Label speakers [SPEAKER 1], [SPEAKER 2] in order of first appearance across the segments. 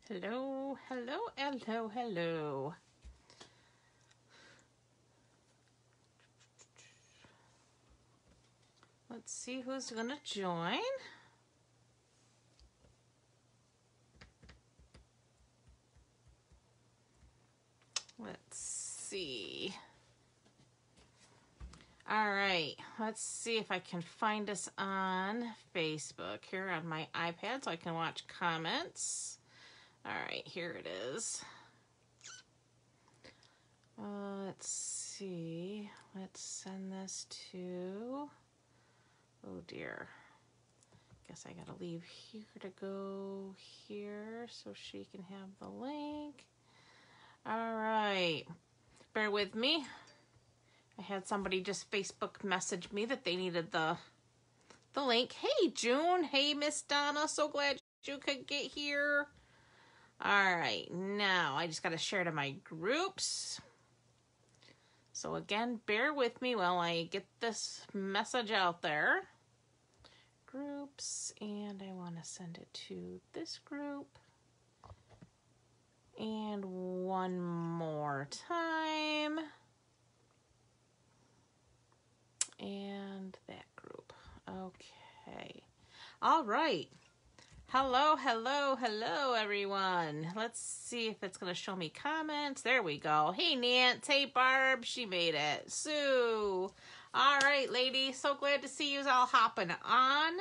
[SPEAKER 1] Hello, hello, hello, hello. Let's see who's going to join. Let's see. All right, let's see if I can find us on Facebook here on my iPad so I can watch comments. All right, here it is. Let's see. Let's send this to... Oh dear. Guess I gotta leave here to go here so she can have the link. All right. Bear with me. I had somebody just Facebook message me that they needed the link. Hey, June. Hey, Miss Donna. So glad you could get here. All right. Now, I just got to share to my groups. So, again, bear with me while I get this message out there. Groups. And I want to send it to this group. And one more time. And that group. Okay. All right. Hello, hello, hello, everyone. Let's see if it's going to show me comments. There we go. Hey, Nance. Hey, Barb. She made it. Sue. All right, ladies. So glad to see you all hopping on.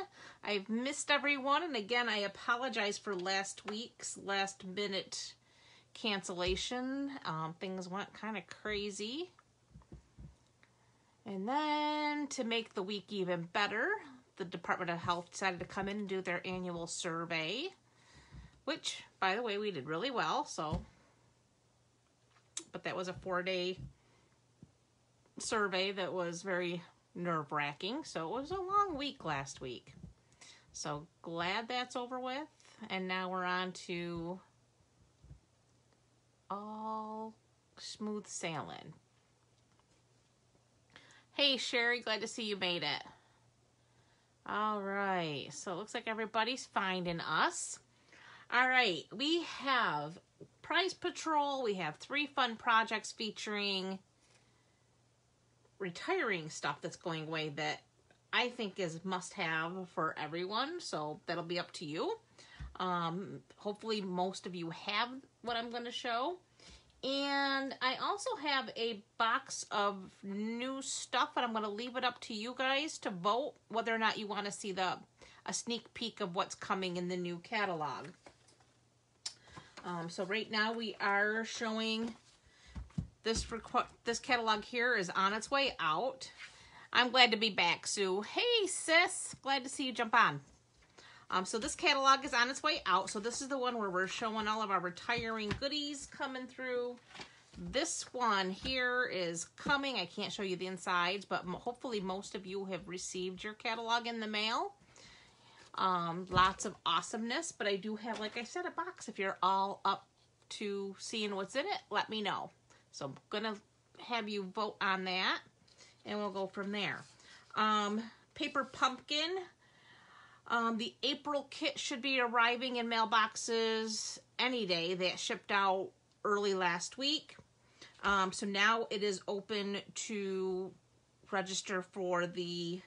[SPEAKER 1] I've missed everyone. And again, I apologize for last week's last minute cancellation. Things went kind of crazy. And then to make the week even better, the Department of Health decided to come in and do their annual survey, which, by the way, we did really well. But that was a 4-day survey that was very nerve-wracking. So it was a long week last week. So glad that's over with. And now we're on to all smooth sailing. Hey, Sherry, glad to see you made it. All right, so it looks like everybody's finding us. All right, we have Prize Patrol. We have 3 fun projects featuring retiring stuff that's going away that I think is must-have for everyone, so that'll be up to you. Hopefully most of you have what I'm going to show. And I also have a box of new stuff, and I'm going to leave it up to you guys to vote whether or not you want to see a sneak peek of what's coming in the new catalog. So right now we are showing this catalog here is on its way out. I'm glad to be back, Sue. Hey, sis. Glad to see you jump on. So this catalog is on its way out. So this is the one where we're showing all of our retiring goodies coming through. This one here is coming. I can't show you the insides, but hopefully most of you have received your catalog in the mail. Lots of awesomeness, but I do have, like I said, a box. If you're all up to seeing what's in it, let me know. So I'm going to have you vote on that, and we'll go from there. Paper Pumpkin. The April kit should be arriving in mailboxes any day. That shipped out early last week. So now it is open to register for the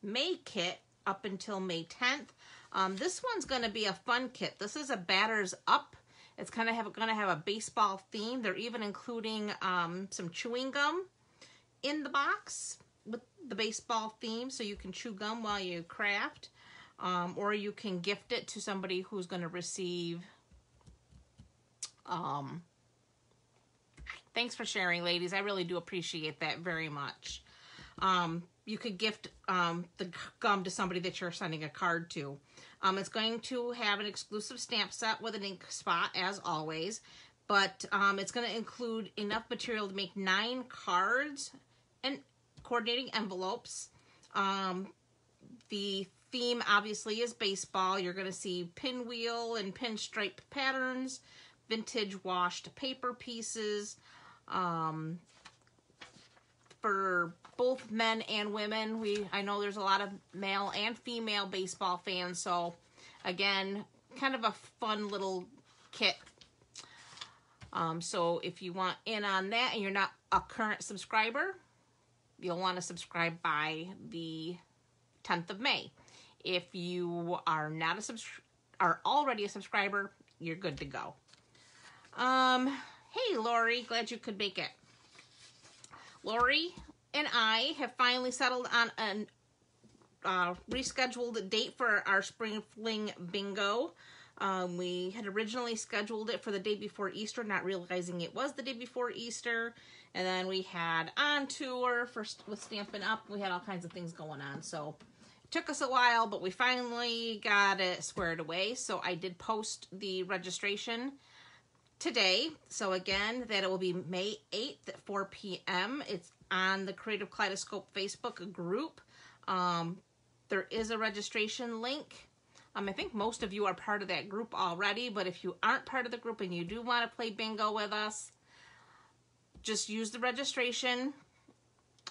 [SPEAKER 1] May kit up until May 10th. This one's going to be a fun kit. This is a Batters Up. It's going to have a baseball theme. They're even including some chewing gum in the box with the baseball theme, so you can chew gum while you craft. Or you can gift it to somebody who's going to receive. Thanks for sharing, ladies. I really do appreciate that very much. You could gift the gum to somebody that you're sending a card to. It's going to have an exclusive stamp set with an ink spot, as always. But it's going to include enough material to make 9 cards and coordinating envelopes. The theme obviously is baseball. You're going to see pinwheel and pinstripe patterns, vintage washed paper pieces. For both men and women, I know there's a lot of male and female baseball fans, so again, kind of a fun little kit. So if you want in on that and you're not a current subscriber, you'll want to subscribe by the 10th of May. If you are not are already a subscriber, you're good to go. Hey Lori, glad you could make it. Lori and I have finally settled on a rescheduled date for our Spring Fling Bingo. We had originally scheduled it for the day before Easter, not realizing it was the day before Easter. And then we had on tour with Stampin' Up. We had all kinds of things going on. So it took us a while, but we finally got it squared away. So I did post the registration today. So again, that it will be May 8th at 4 p.m. It's on the Creative Kaleidoscope Facebook group. There is a registration link. I think most of you are part of that group already, but if you aren't part of the group and you do want to play bingo with us, just use the registration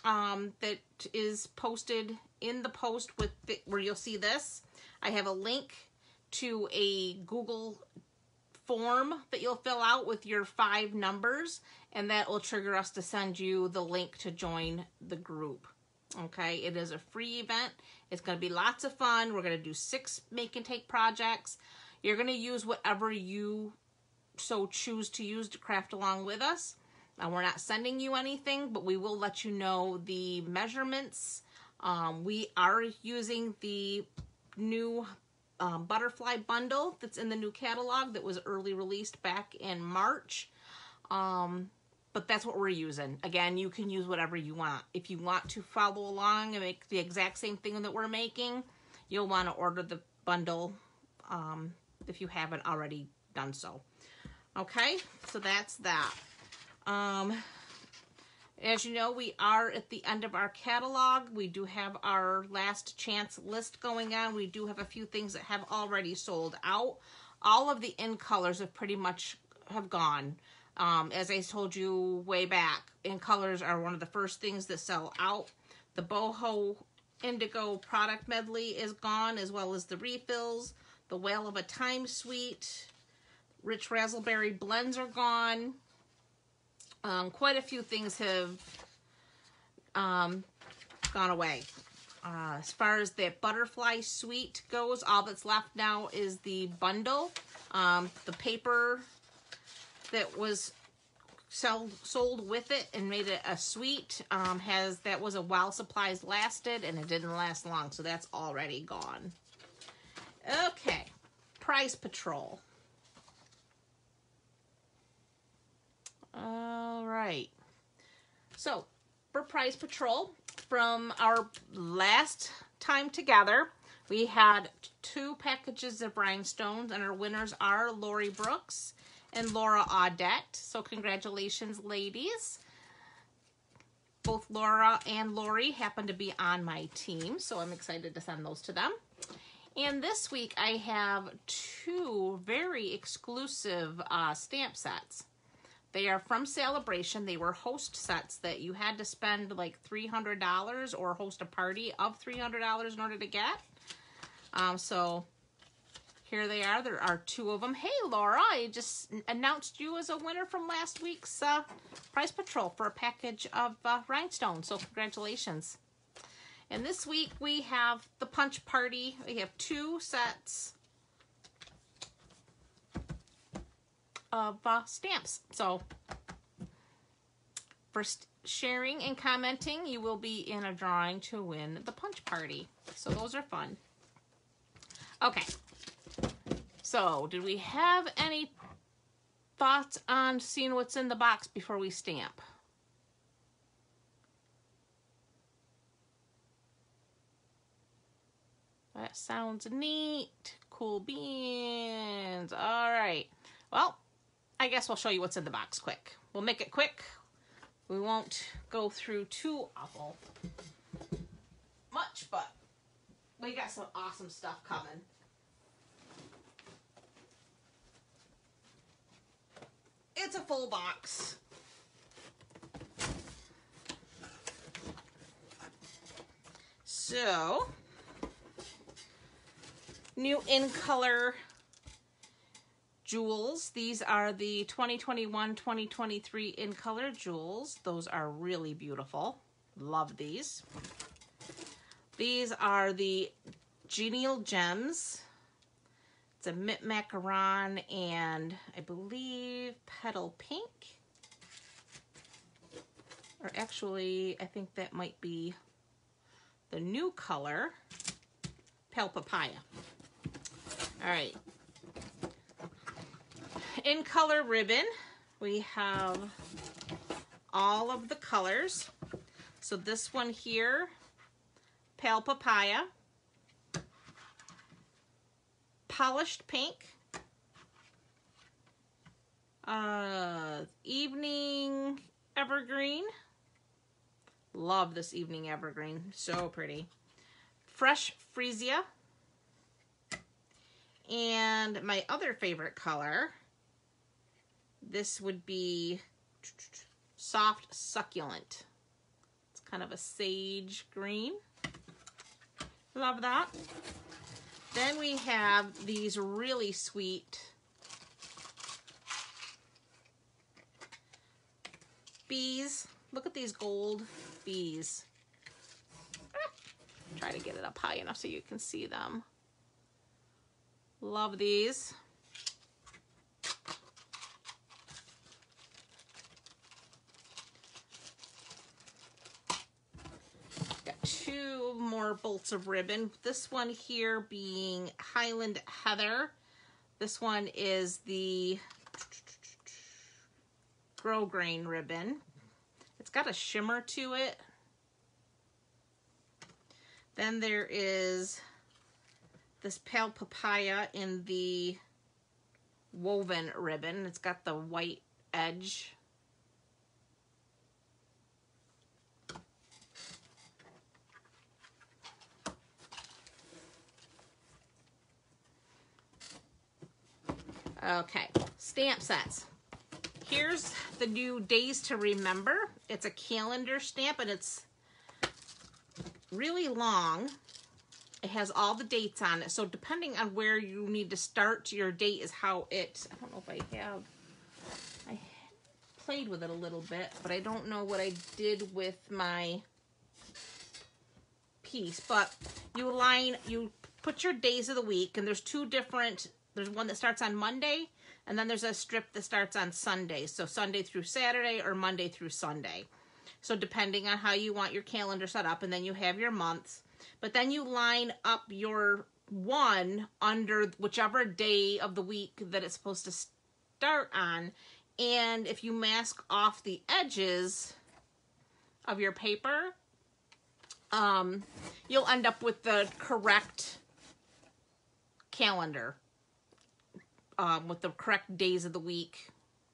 [SPEAKER 1] that is posted in the post where you'll see this. I have a link to a Google form that you'll fill out with your 5 numbers, and that will trigger us to send you the link to join the group. Okay, it is a free event. It's going to be lots of fun. We're going to do 6 make and take projects. You're going to use whatever you so choose to use to craft along with us. We're not sending you anything, but we will let you know the measurements. We are using the new Butterfly bundle that's in the new catalog that was early released back in March. But that's what we're using. Again, you can use whatever you want. If you want to follow along and make the exact same thing that we're making, you'll want to order the bundle if you haven't already done so. Okay, so that's that. As you know, we are at the end of our catalog. We do have our last chance list going on. We do have a few things that have already sold out. All of the in colors have pretty much have gone. As I told you way back, in colors are one of the first things that sell out. The Boho Indigo product medley is gone, as well as the refills. The Whale of a Time suite, Rich Razzleberry blends are gone. Quite a few things have gone away. As far as the Butterfly suite goes, all that's left now is the bundle. The paper that was sold with it and made it a suite that was a while supplies lasted, and it didn't last long, so that's already gone. Okay, Prize Patrol. All right, so for Prize Patrol, from our last time together, we had 2 packages of rhinestones, and our winners are Lori Brooks and Laura Audette. So congratulations, ladies. Both Laura and Lori happen to be on my team, so I'm excited to send those to them. And this week I have 2 very exclusive stamp sets. They are from Celebration. They were host sets that you had to spend like $300 or host a party of $300 in order to get. So here they are. There are 2 of them. Hey, Laura, I just announced you as a winner from last week's Prize Patrol for a package of rhinestones. So congratulations. And this week we have the Punch Party. We have 2 sets of stamps. So for sharing and commenting, you will be in a drawing to win the Punch Party. So those are fun. Okay. So, did we have any thoughts on seeing what's in the box before we stamp? That sounds neat. Cool beans. All right. Well, I guess we'll show you what's in the box quick. We'll make it quick. We won't go through too awful much, but we got some awesome stuff coming. It's a full box. So, new in color jewels. These are the 2021-2023 in color jewels. Those are really beautiful. Love these. These are the Genial Gems. It's a mint macaron and I believe petal pink. Or actually, I think that might be the new color, pale papaya. All right. In color ribbon, we have all of the colors. So this one here, pale papaya, polished pink, evening evergreen. Love this evening evergreen, so pretty. Fresh freesia. And my other favorite color, this would be soft succulent. It's kind of a sage green. Love that. Then we have these really sweet bees. Look at these gold bees. Try to get it up high enough so you can see them. Love these. Got two more bolts of ribbon. This one here being Highland Heather. This one is the grosgrain ribbon. It's got a shimmer to it. Then there is this pale papaya in the woven ribbon. It's got the white edge. Okay, stamp sets. Here's the new Days to Remember. It's a calendar stamp and it's really long. It has all the dates on it. So depending on where you need to start your date is how it, I don't know if I played with it a little bit, but I don't know what I did with my piece. But you put your days of the week and there's two different, there's one that starts on Monday and then there's a strip that starts on Sunday. So Sunday through Saturday or Monday through Sunday. So depending on how you want your calendar set up, and then you have your months. But then you line up your one under whichever day of the week that it's supposed to start on. And if you mask off the edges of your paper, you'll end up with the correct calendar. With the correct days of the week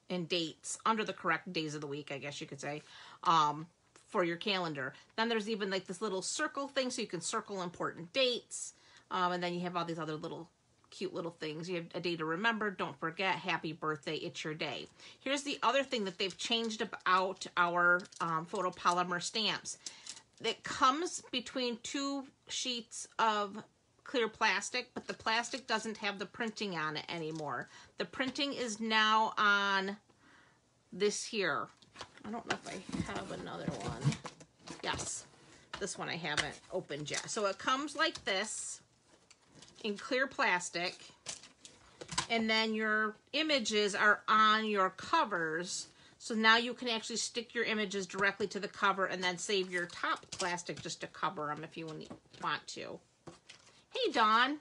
[SPEAKER 1] and dates, under the correct days of the week, I guess you could say, for your calendar. Then there's even like this little circle thing so you can circle important dates. And then you have all these other little cute little things. You have a day to remember, don't forget, happy birthday, it's your day. Here's the other thing that they've changed about our photopolymer stamps. It comes between two sheets of clear plastic, but the plastic doesn't have the printing on it anymore. The printing is now on this here. I don't know if I have another one. Yes, this one I haven't opened yet. So it comes like this in clear plastic, and then your images are on your covers. So now you can actually stick your images directly to the cover and then save your top plastic just to cover them if you want to. Hey, Dawn.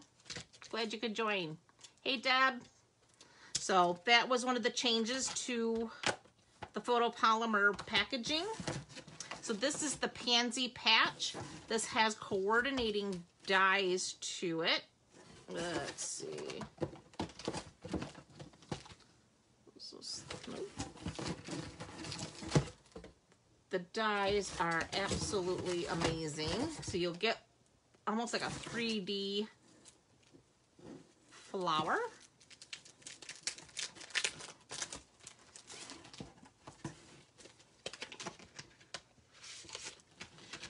[SPEAKER 1] Glad you could join. Hey, Deb. So that was one of the changes to the photopolymer packaging. So this is the Pansy Patch. This has coordinating dies to it. Let's see. The dies are absolutely amazing. So you'll get almost like a 3D flower.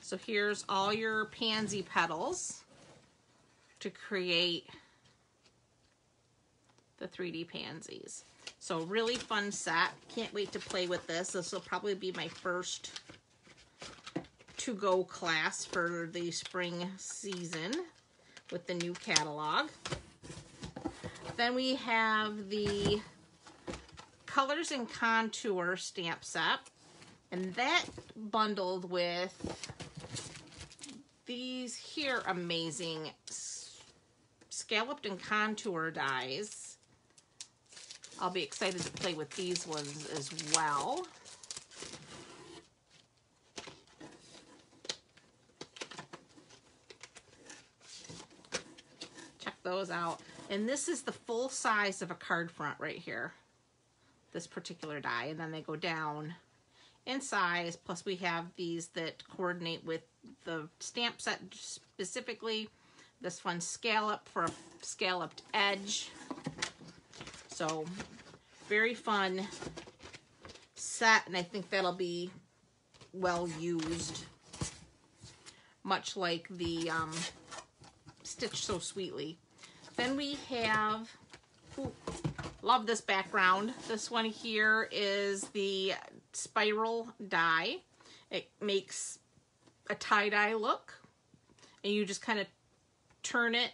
[SPEAKER 1] So here's all your pansy petals to create the 3D pansies. So really fun set. Can't wait to play with this. This will probably be my first to-go class for the spring season with the new catalog. Then we have the Colors and Contour stamp set, and that bundled with these here amazing scalloped and contour dies. I'll be excited to play with these ones as well. Check those out. And this is the full size of a card front right here. This particular die. And then they go down in size. Plus we have these that coordinate with the stamp set specifically. This one scallop for a scalloped edge. So very fun set, and I think that'll be well used, much like the Stitch So Sweetly. Then we have, ooh, love this background. This one here is the spiral die. It makes a tie-dye look, and you just kind of turn it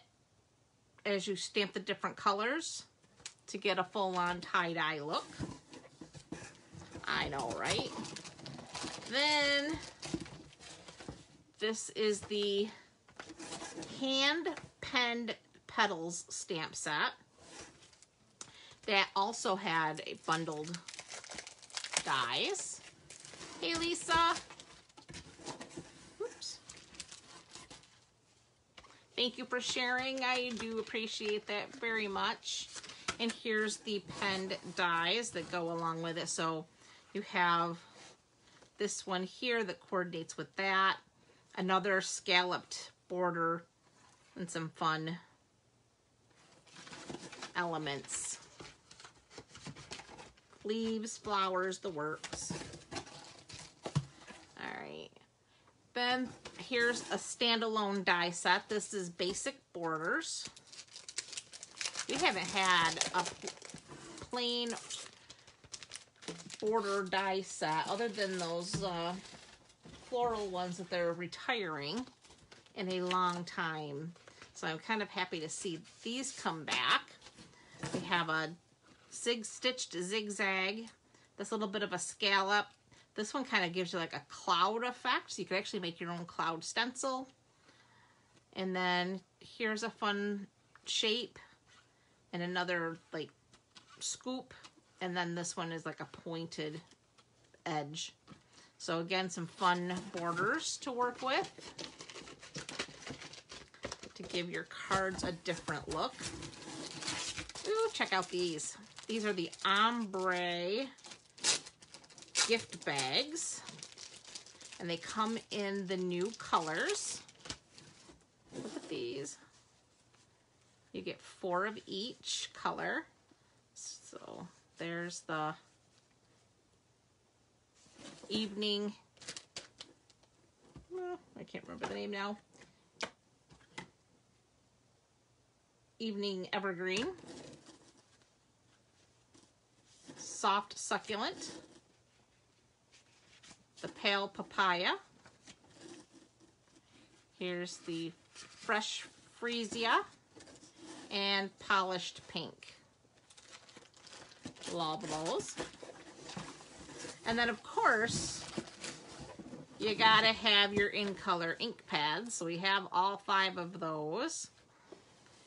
[SPEAKER 1] as you stamp the different colors to get a full-on tie-dye look. I know, right? Then this is the hand-penned petals stamp set that also had a bundled dies. Hey, Lisa. Oops. Thank you for sharing. I do appreciate that very much. And here's the penned dies that go along with it. So you have this one here that coordinates with that. Another scalloped border and some fun elements. Leaves, flowers, the works. All right. Then here's a standalone die set. This is basic borders. We haven't had a plain border die set other than those floral ones that they're retiring in a long time. So I'm kind of happy to see these come back. We have a stitched zigzag, this little bit of a scallop. This one kind of gives you like a cloud effect, so you could actually make your own cloud stencil. And then here's a fun shape. And another like scoop, and then this one is like a pointed edge. So again, some fun borders to work with to give your cards a different look. Ooh, check out these. These are the ombre gift bags, and they come in the new colors. Look at these. You get 4 of each color. So there's the evening, well, I can't remember the name now. Evening Evergreen. Soft Succulent. The Pale Papaya. Here's the Fresh Freesia. And Polished Pink. Love those. And then, of course, you gotta have your in-color ink pads. So we have all 5 of those.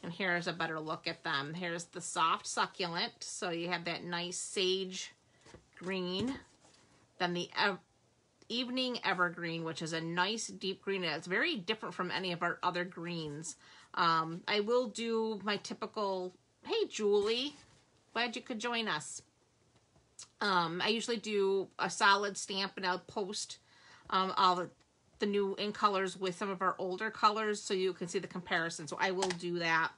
[SPEAKER 1] And here's a better look at them. Here's the Soft Succulent. So you have that nice sage green. Then the Evening Evergreen, which is a nice deep green. It's very different from any of our other greens. I will do my typical, hey Julie, glad you could join us. I usually do a solid stamp, and I'll post all the new in colors with some of our older colors so you can see the comparison. So I will do that.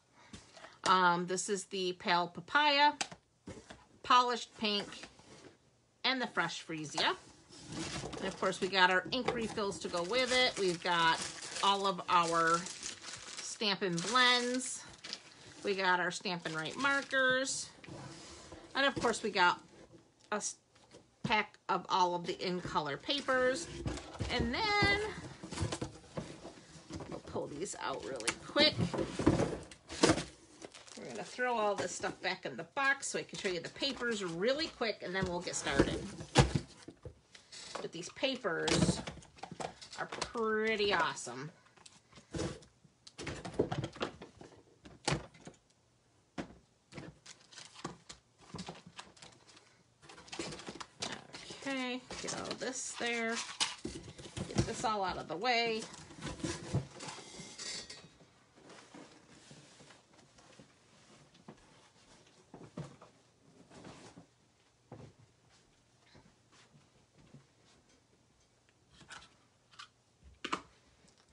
[SPEAKER 1] This is the Pale Papaya, Polished Pink, and the Fresh Freesia. And of course we got our ink refills to go with it. We've got all of our Stampin' Blends. We got our Stampin' Right markers. And of course we got a pack of all of the in color papers. And then we'll pull these out really quick. We're going to throw all this stuff back in the box so I can show you the papers really quick, and then we'll get started. But these papers are pretty awesome. Okay, get all this there. Get this all out of the way.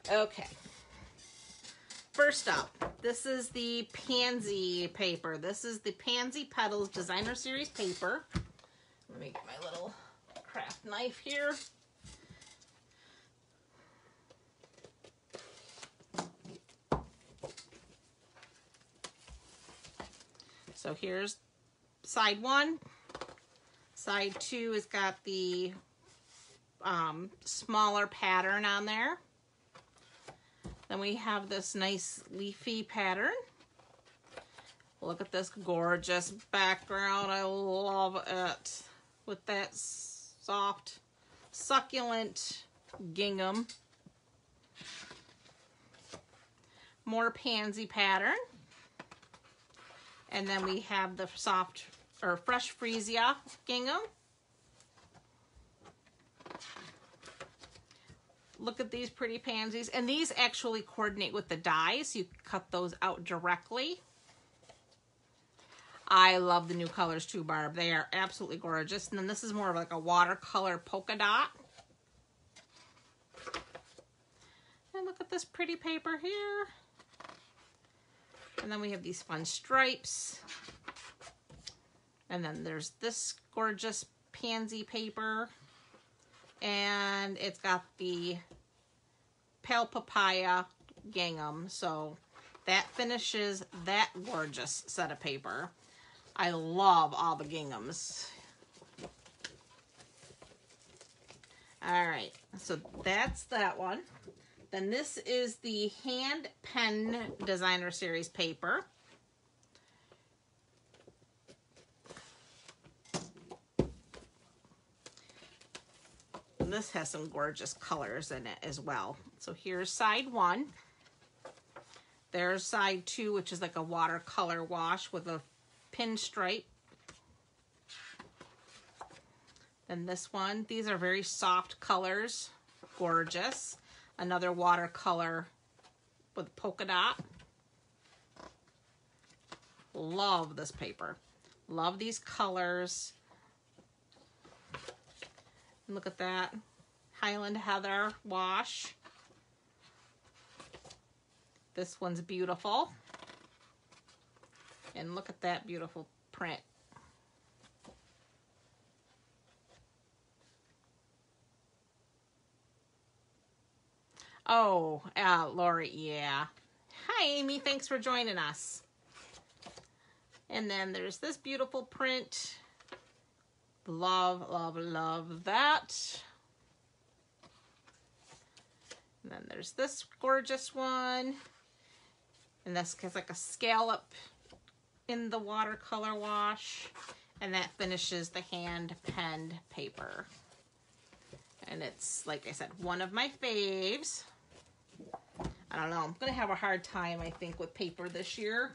[SPEAKER 1] Okay. First up, this is the Pansy paper. This is the Pansy Petals Designer Series paper. Let me get my little craft knife here. So here's side 1. Side 2 has got the smaller pattern on there. Then we have this nice leafy pattern. Look at this gorgeous background. I love it. With that soft, succulent gingham. More pansy pattern. And then we have the soft or fresh freesia gingham. Look at these pretty pansies. And these actually coordinate with the dies. You cut those out directly. I love the new colors too, Barb. They are absolutely gorgeous. And then this is more of like a watercolor polka dot. And look at this pretty paper here. And then we have these fun stripes. And then there's this gorgeous pansy paper. And it's got the pale papaya gingham. So that finishes that gorgeous set of paper. I love all the ginghams. All right, so that's that one. Then this is the Hand Pen Designer Series paper. And this has some gorgeous colors in it as well. So here's side 1. There's side 2, which is like a watercolor wash with a pinstripe. Then this one, these are very soft colors, gorgeous. Another watercolor with polka dot. Love this paper. Love these colors. Look at that. Highland Heather wash. This one's beautiful. And look at that beautiful print. Oh, Lori, yeah. Hi, Amy. Thanks for joining us. And then there's this beautiful print. Love, love, love that. And then there's this gorgeous one. And this has like a scallop in the watercolor wash. And that finishes the hand-penned paper. And it's, like I said, one of my faves. I don't know. I'm going to have a hard time, I think, with paper this year.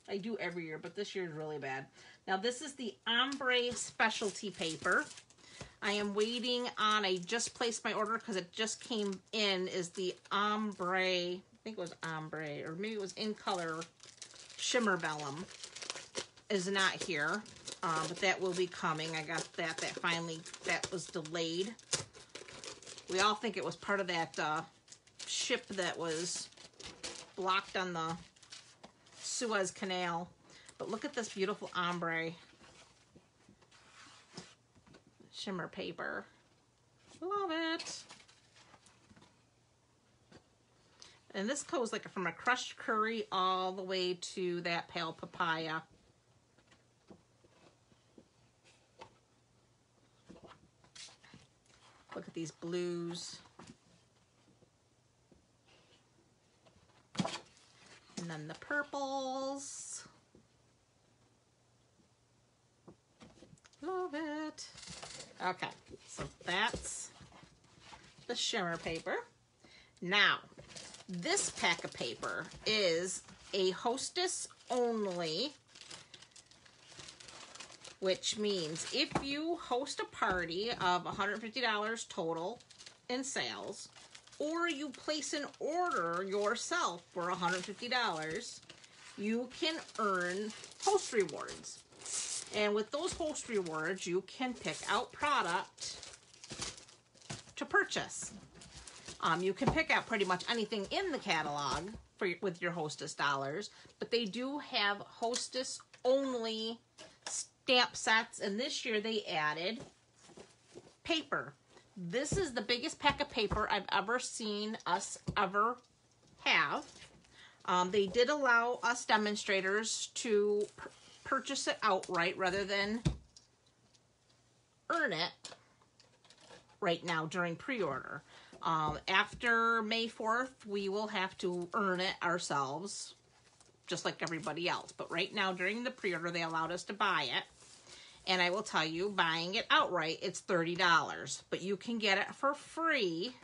[SPEAKER 1] I do every year, but this year is really bad. Now, this is the ombre specialty paper. I am waiting on, I just placed my order because it just came in, is the ombre, I think it was ombre, or maybe it was in color, shimmer vellum. Is not here, but that will be coming. I got that finally, that was delayed. We all think it was part of that ship that was blocked on the Suez Canal. But look at this beautiful ombre shimmer paper. Love it. And this goes like from a crushed curry all the way to that pale papaya. Look at these blues. And then the purples. Love it. Okay, so that's the shimmer paper. Now, this pack of paper is a Hostess only, which means if you host a party of $150 total in sales, or you place an order yourself for $150, you can earn host rewards. And with those host rewards, you can pick out product to purchase. You can pick out pretty much anything in the catalog with your Hostess dollars, but they do have Hostess only stamp sets, and this year they added paper. This is the biggest pack of paper I've ever seen us ever have. They did allow us demonstrators to purchase it outright rather than earn it right now during pre-order. After May 4th, we will have to earn it ourselves, just like everybody else. But right now, during the pre-order, they allowed us to buy it. And I will tell you, buying it outright, it's $30. But you can get it for free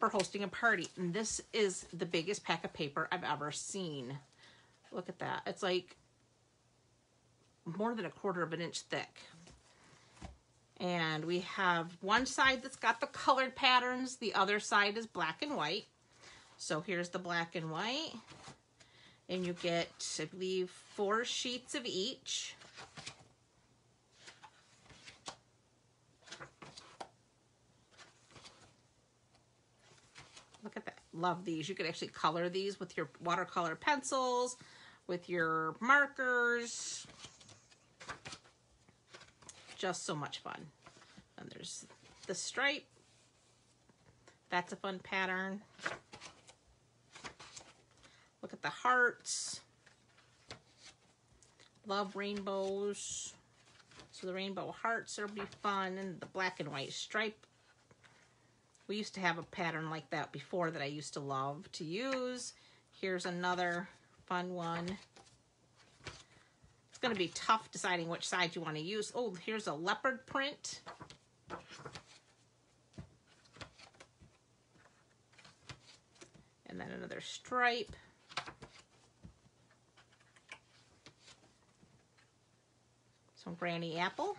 [SPEAKER 1] for hosting a party. And this is the biggest pack of paper I've ever seen. Look at that. It's like more than 1/4 of an inch thick. And we have one side that's got the colored patterns. The other side is black and white. So here's the black and white. And you get, I believe, 4 sheets of each. Look at that. Love these. You could actually color these with your watercolor pencils, with your markers. Just so much fun. And there's the stripe. That's a fun pattern. Look at the hearts. Love rainbows. So the rainbow hearts are be fun, and the black and white stripe. We used to have a pattern like that before that I used to love to use. Here's another fun one. It's going to be tough deciding which side you want to use. Oh, here's a leopard print. And then another stripe. Some granny apple.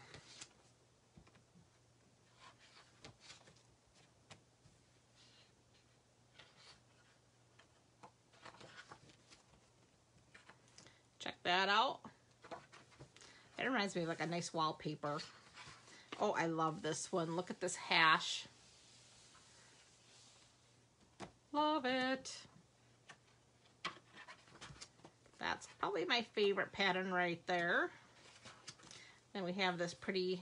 [SPEAKER 1] Check that out. It reminds me of like a nice wallpaper. Oh, I love this one. Look at this hash. Love it. That's probably my favorite pattern right there. Then we have this pretty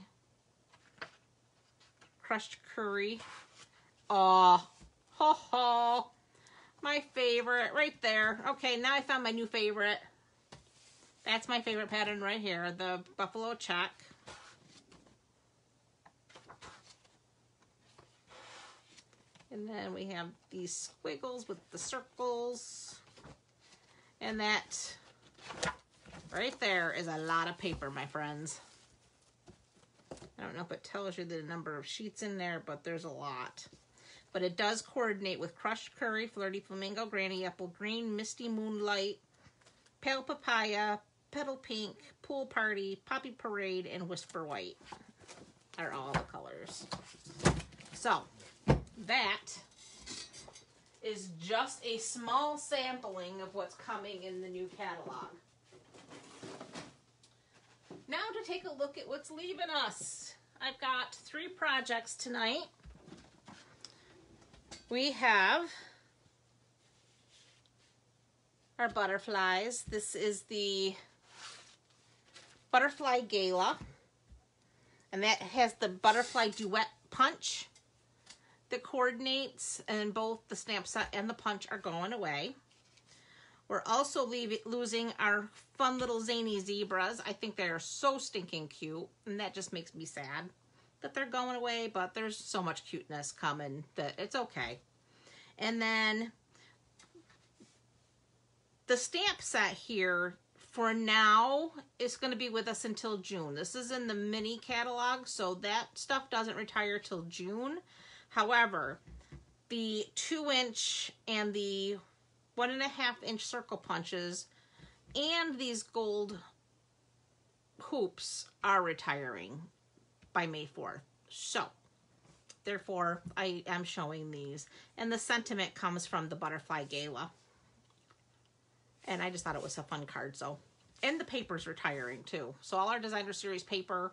[SPEAKER 1] crushed curry. Oh, ho ho. My favorite right there. Okay, now I found my new favorite. That's my favorite pattern right here, the buffalo check. And then we have these squiggles with the circles. And that right there is a lot of paper, my friends. I don't know if it tells you the number of sheets in there, but there's a lot. But it does coordinate with crushed curry, flirty flamingo, granny apple green, misty moonlight, pale papaya, petal pink, pool party, poppy parade, and whisper white are all the colors. So that is just a small sampling of what's coming in the new catalog. Now to take a look at what's leaving us. I've got 3 projects tonight. We have our butterflies. This is the Butterfly Gala, and that has the Butterfly Duet punch. the coordinates and both the stamp set and the punch are going away. We're also losing our fun little Zany Zebras. I think they're so stinking cute, and that just makes me sad that they're going away, but there's so much cuteness coming that it's okay. And then the stamp set here for now is going to be with us until June. This is in the mini catalog, so that stuff doesn't retire till June. However, the 2-inch and the 1.5-inch circle punches and these gold hoops are retiring by May 4th. So, therefore, I am showing these. And the sentiment comes from the Butterfly Gala. And I just thought it was a fun card, so. And the paper's retiring, too. So all our Designer Series paper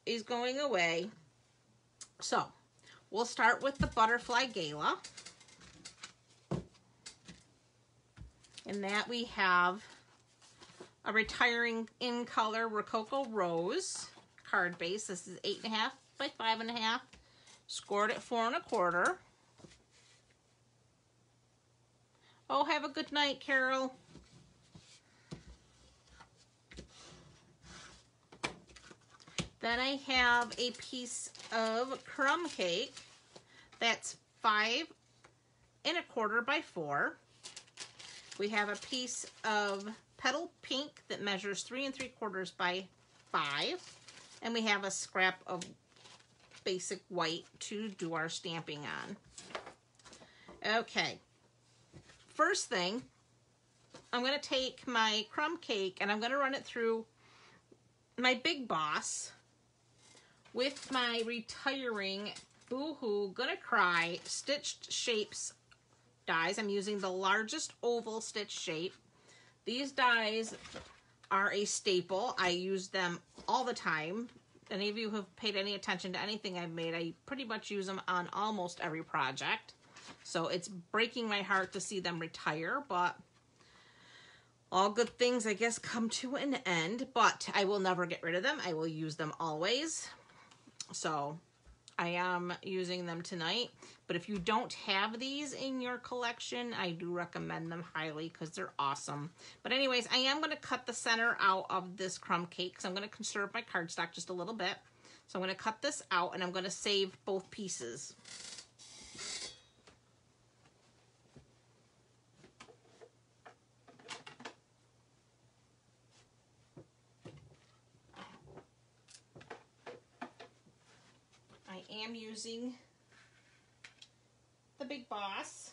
[SPEAKER 1] is going away. So, we'll start with the Butterfly Gala. In that we have a retiring in color Rococo Rose card base. This is 8.5 by 5.5. Scored at 4 1/4. Oh, have a good night, Carol. Then I have a piece of crumb cake that's 5 1/4 by 4. We have a piece of petal pink that measures 3 3/4 by 5. And we have a scrap of basic white to do our stamping on. Okay. First thing, I'm going to take my crumb cake and I'm going to run it through my Big Boss with my retiring Boohoo Gonna Cry Stitched Shapes dies. I'm using the largest oval stitch shape. These dies are a staple. I use them all the time. Any of you who have paid any attention to anything I've made, I pretty much use them on almost every project. So it's breaking my heart to see them retire, but all good things, I guess, come to an end. But I will never get rid of them. I will use them always. So I am using them tonight. But if you don't have these in your collection, I do recommend them highly because they're awesome. But anyways, I am going to cut the center out of this crumb cake because I'm going to conserve my cardstock just a little bit. So I'm going to cut this out and I'm going to save both pieces. I am using the Big Boss.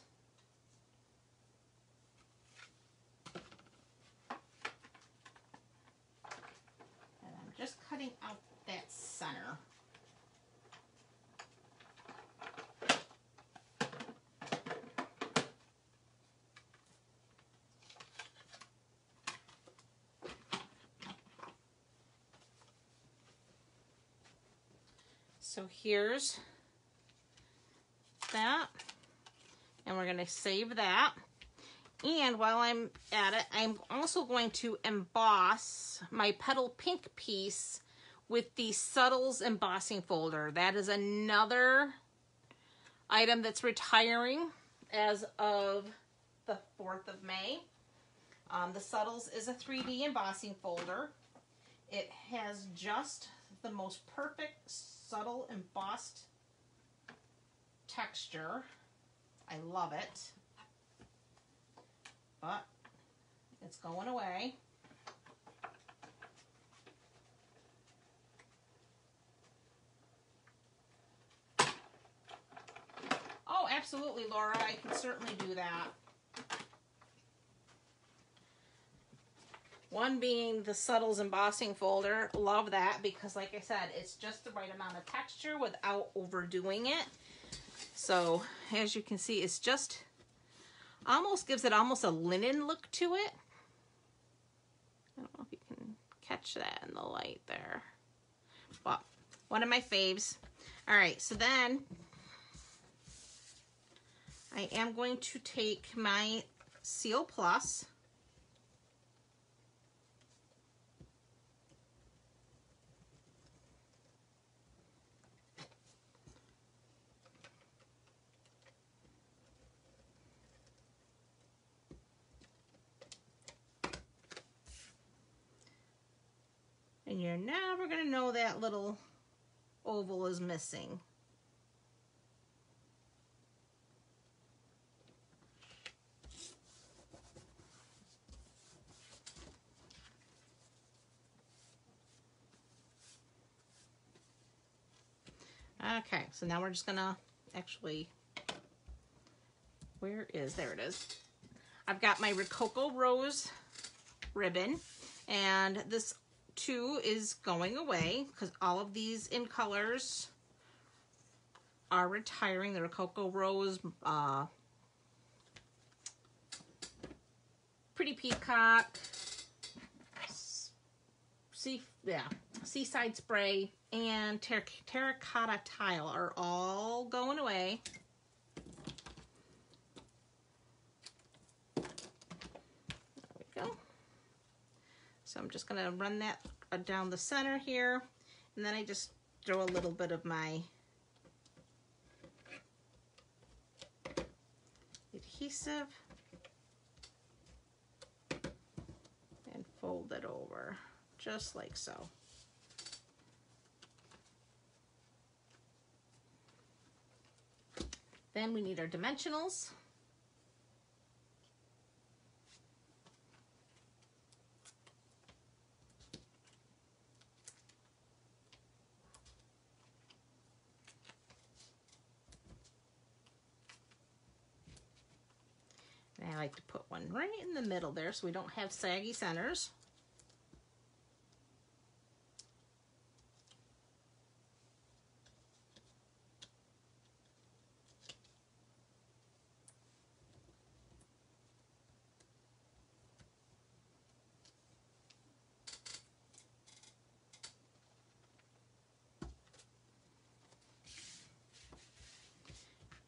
[SPEAKER 1] And I'm just cutting out that center. So here's that. And we're going to save that. And while I'm at it, I'm also going to emboss my petal pink piece with the Subtles embossing folder. That is another item that's retiring as of the 4th of May. The Subtles is a 3D embossing folder. It has just the most perfect subtle embossed texture. I love it, but it's going away. Oh, absolutely, Laura. I can certainly do that. One being the Subtles embossing folder. Love that because, like I said, it's just the right amount of texture without overdoing it. So, as you can see, it's just almost gives it almost a linen look to it. I don't know if you can catch that in the light there. But one of my faves. All right, so then I am going to take my Seal Plus. you're never going to know that little oval is missing. Okay, so now we're just gonna actually, there it is. I've got my Rococo Rose ribbon, and this too is going away because all of these in colors are retiring. The Rococo Rose, Pretty Peacock, Seaside Spray, and Terracotta Tile are all going away. There we go. So I'm just going to run that down the center here, and then I just throw a little bit of my adhesive and fold it over just like so. Then we need our dimensionals. And I like to put one right in the middle there so we don't have saggy centers.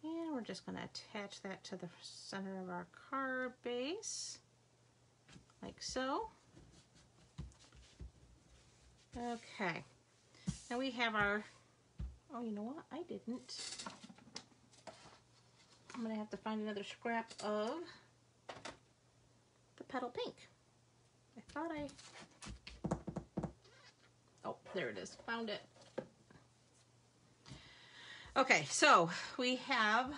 [SPEAKER 1] And we're just going to attach that to the center of our card base, like so. Okay, now we have our, oh, you know what? I didn't. I'm going to have to find another scrap of the petal pink. I thought oh, there it is. Found it. Okay, so we have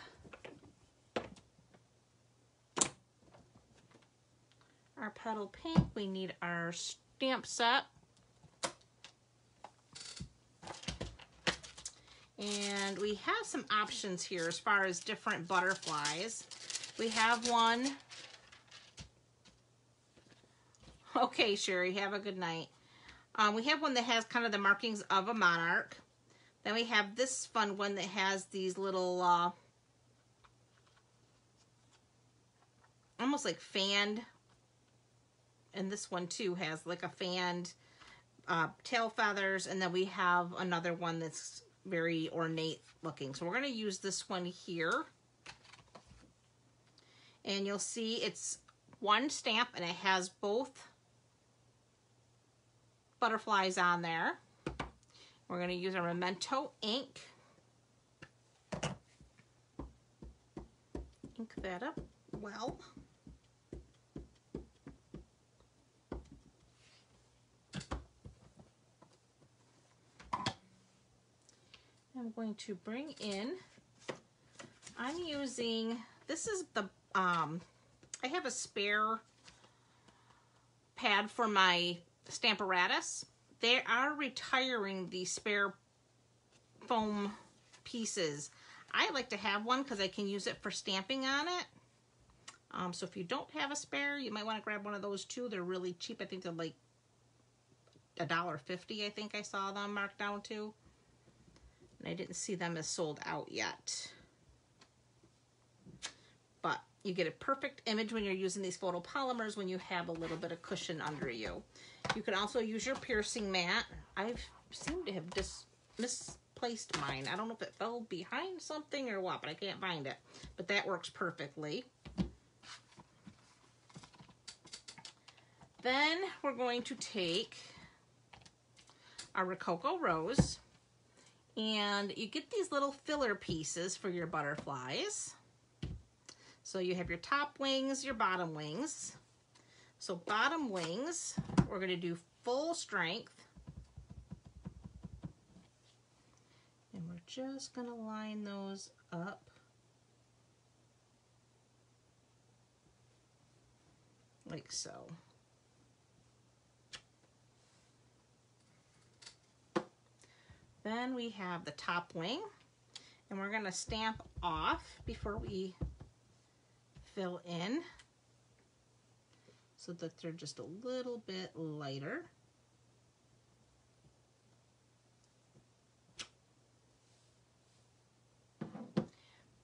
[SPEAKER 1] our petal pink. We need our stamp set. And we have some options here as far as different butterflies. We have one. Okay, Sherry, have a good night. We have one that has kind of the markings of a monarch. Then we have this fun one that has these little, almost like fanned, and this one too has like a fanned tail feathers, and then we have another one that's very ornate looking. So we're going to use this one here. And you'll see it's one stamp, and it has both butterflies on there. We're going to use our Memento ink. Ink that up well. I'm going to bring in, I'm using, this is the, I have a spare pad for my Stamparatus. They are retiring the spare foam pieces. I like to have one because I can use it for stamping on it. So if you don't have a spare, you might want to grab one of those too. They're really cheap. I think they're like $1.50, I think I saw them marked down to. And I didn't see them as sold out yet. But you get a perfect image when you're using these photopolymers when you have a little bit of cushion under you. You can also use your piercing mat. I seem to have just misplaced mine. I don't know if it fell behind something or what, but I can't find it. But that works perfectly. Then we're going to take our Rococo Rose, and you get these little filler pieces for your butterflies. So you have your top wings, your bottom wings. So bottom wings, we're going to do full strength. just going to line those up. Like so. Then we have the top wing, and we're going to stamp off before we fill in so that they're just a little bit lighter.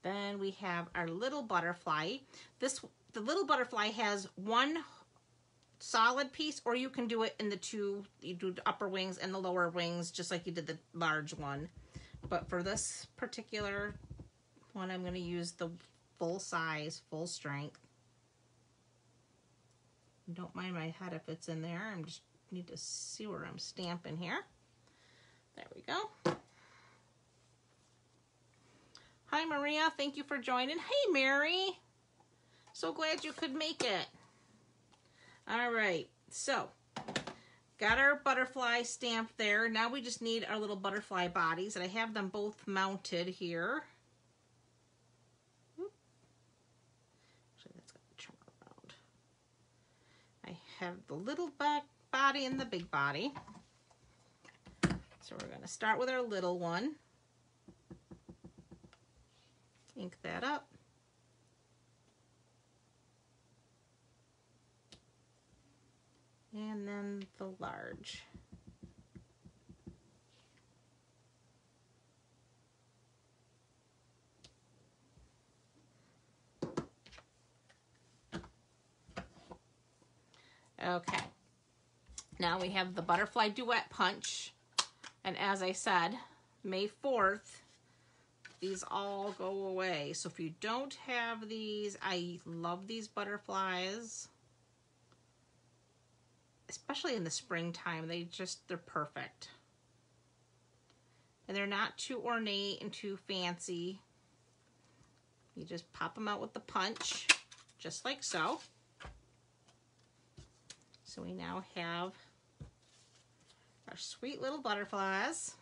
[SPEAKER 1] Then we have our little butterfly. The little butterfly has one solid piece, or you can do it in the two. You do the upper wings and the lower wings just like you did the large one. But for this particular one, I'm going to use the full size, full strength. Don't mind my head if it's in there. I just need to see where I'm stamping here. There we go. Hi, Maria. Thank you for joining. Hey, Mary. So glad you could make it. All right. So, got our butterfly stamped there. Now we just need our little butterfly bodies, and I have them both mounted here. Actually, that's got to turn around. I have the little back body and the big body. So we're going to start with our little one. Ink that up. And then the large. Okay. Now we have the Butterfly Duet punch. And as I said, May 4th, these all go away. So if you don't have these, I love these butterflies. Especially in the springtime, they're perfect. And they're not too ornate and too fancy. You just pop them out with the punch, just like so. So we now have our sweet little butterflies.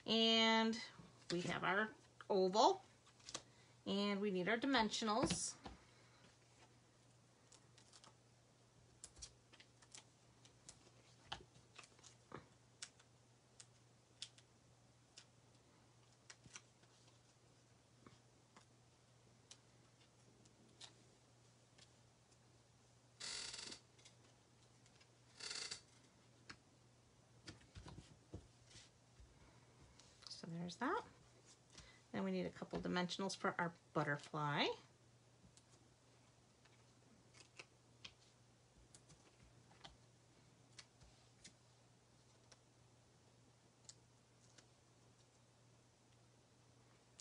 [SPEAKER 1] And we have our oval. And we need our dimensionals. So there's that. Then we need a couple dimensionals for our butterfly.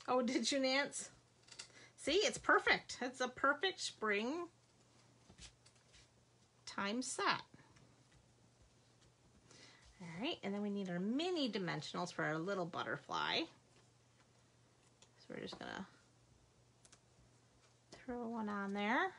[SPEAKER 1] Oh, did you, Nance? See, it's perfect. It's a perfect spring time set. All right, and then we need our mini dimensionals for our little butterfly. So we're just gonna throw one on there.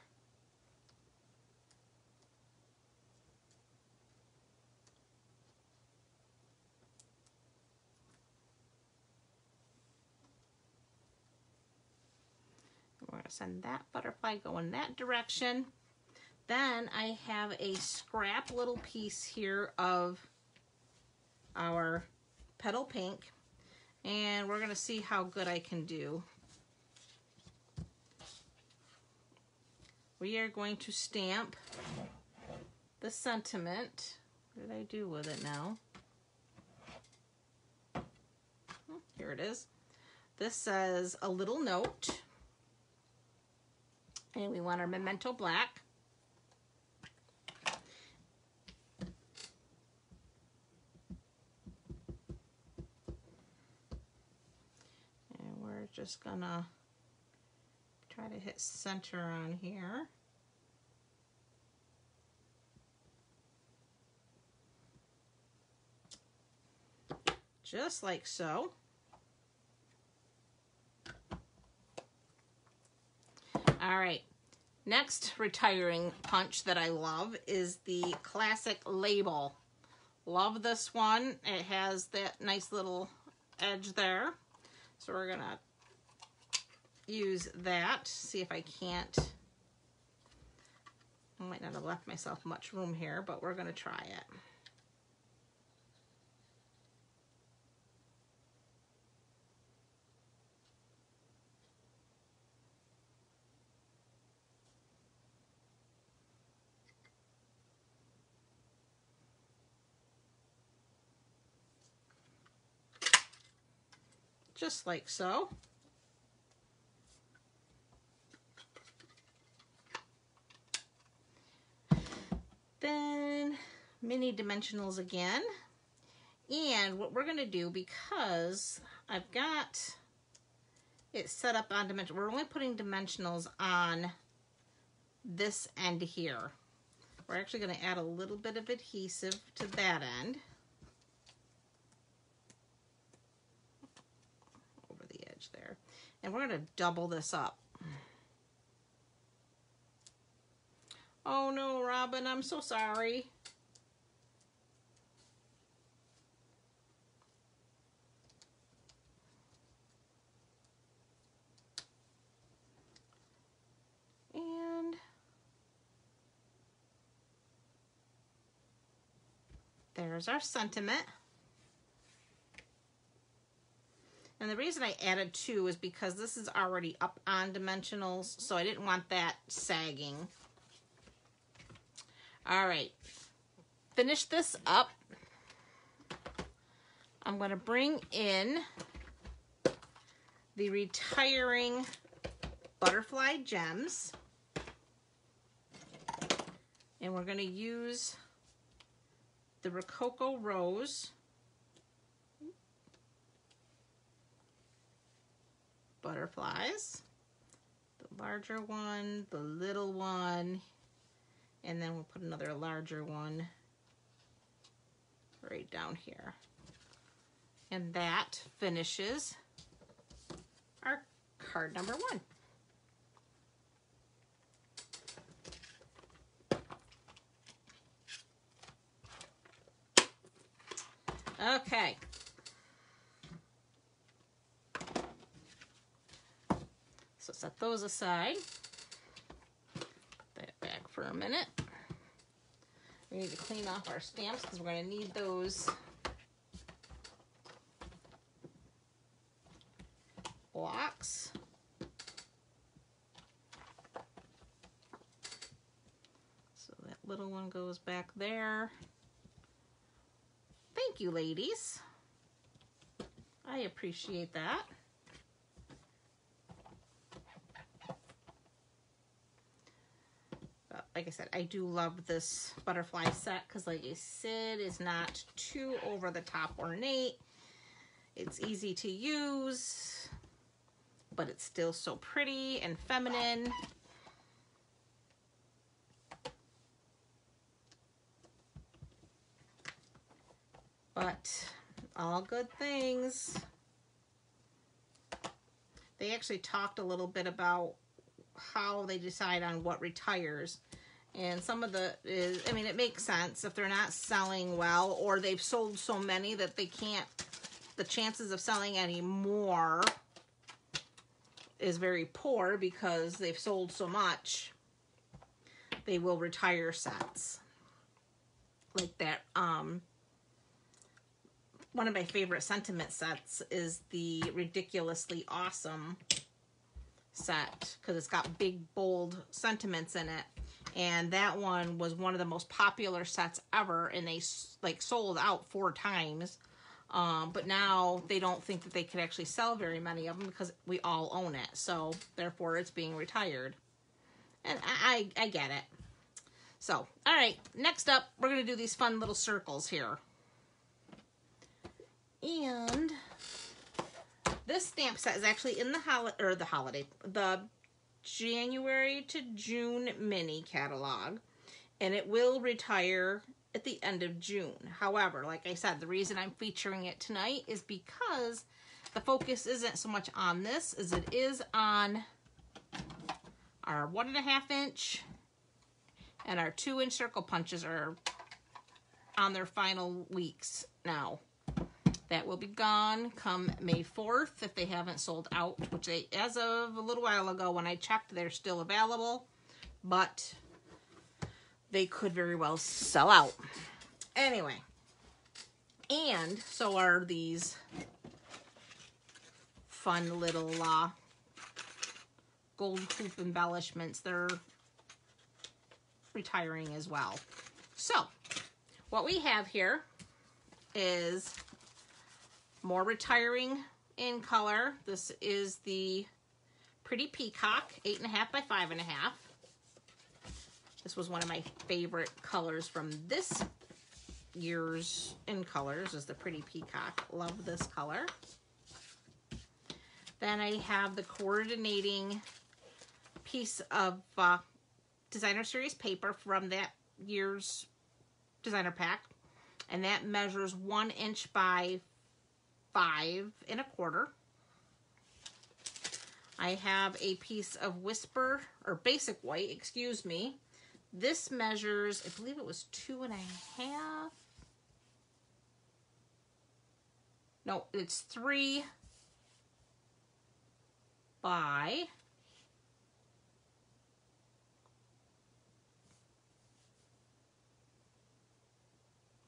[SPEAKER 1] We're gonna send that butterfly going that direction. Then I have a scrap little piece here of our petal pink, and we're gonna see how good I can do. We are going to stamp the sentiment. What did I do with it now? Oh, here it is. This says a little note. And we want our memento black. And we're just gonna try to hit center on here. Just like so. All right, next retiring punch that I love is the classic label. Love this one. It has that nice little edge there. So we're gonna use that. See if I can't. I might not have left myself much room here, but we're gonna try it. Just like so. Then mini dimensionals again. And what we're gonna do, because I've got it set up on dimension, we're only putting dimensionals on this end here. We're actually gonna add a little bit of adhesive to that end. There, and we're going to double this up. Oh no, Robin, I'm so sorry. And there's our sentiment. And the reason I added 2 is because this is already up on dimensionals, so I didn't want that sagging. All right, finish this up. I'm going to bring in the retiring butterfly gems, and we're going to use the Rococo Rose butterflies, the larger one, the little one, and then we'll put another larger one right down here. And that finishes our card number 1. Okay. So set those aside. Put that back for a minute. We need to clean off our stamps because we're going to need those blocks. So that little one goes back there. Thank you, ladies. I appreciate that. Like I said, I do love this butterfly set because, like I said, it's not too over the top ornate. It's easy to use, but it's still so pretty and feminine. But all good things. They actually talked a little bit about how they decide on what retires. And some of the is, I mean, it makes sense if they're not selling well or they've sold so many that they can't, the chances of selling any more is very poor because they've sold so much. They will retire sets. Like that, one of my favorite sentiment sets is the Ridiculously Awesome set because it's got big, bold sentiments in it. And that one was one of the most popular sets ever, and they like sold out 4 times. But now they don't think that they could actually sell very many of them because we all own it. So therefore it's being retired. And I get it. So, all right, next up, we're going to do these fun little circles here. And this stamp set is actually in the January to June mini catalog, and it will retire at the end of June. However, like I said, the reason I'm featuring it tonight is because the focus isn't so much on this as it is on our 1.5 inch and our 2 inch circle punches are on their final weeks now. That will be gone come May 4th if they haven't sold out, which they, as of a little while ago when I checked, they're still available, but they could very well sell out. Anyway, and so are these fun little gold hoop embellishments. They're retiring as well. So what we have here is more retiring in color. This is the Pretty Peacock, 8.5 by 5.5. This was one of my favorite colors from this year's in colors, is the Pretty Peacock. Love this color. Then I have the coordinating piece of designer series paper from that year's designer pack, and that measures 1 inch by 5 1/4. I have a piece of Whisper, or Basic White, excuse me. This measures, I believe it was 2.5. No, it's 3 by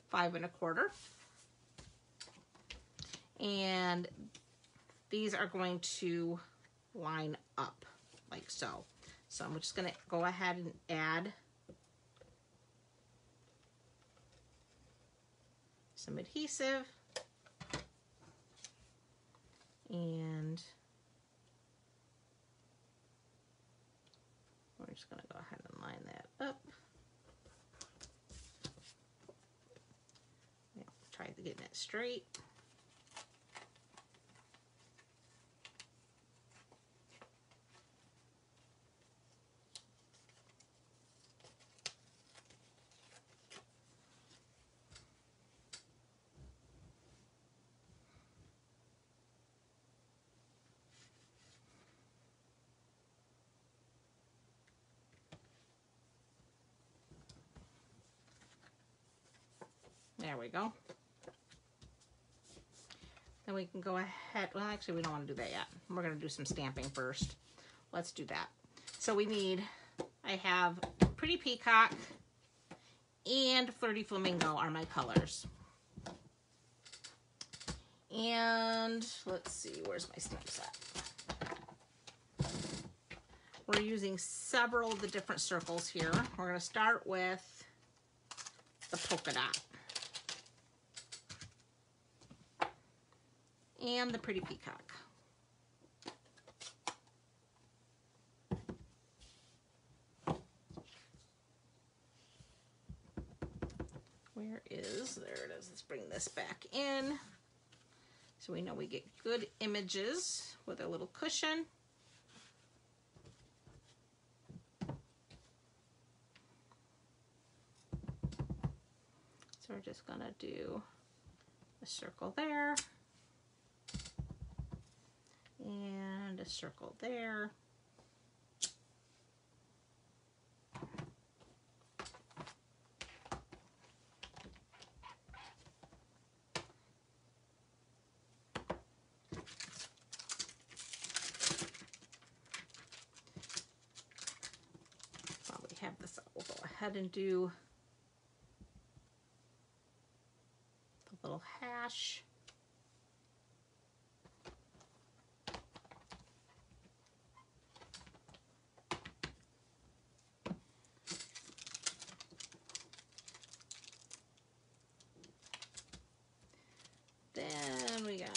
[SPEAKER 1] 5 1/4. And these are going to line up like so. So I'm just going to go ahead and add some adhesive, and we're just going to go ahead and line that up. Try to get that straight. There we go. Then we can go ahead, well actually we don't want to do that yet. We're going to do some stamping first. Let's do that. So we need, I have Pretty Peacock and Flirty Flamingo are my colors. And let's see, where's my stamps at? We're using several of the different circles here. We're going to start with the polka dot and the Pretty Peacock. Where is, there it is, let's bring this back in so we know we get good images with a little cushion. So we're just gonna do a circle there and a circle there. While we have this, we'll go ahead and do the little hash. Then we got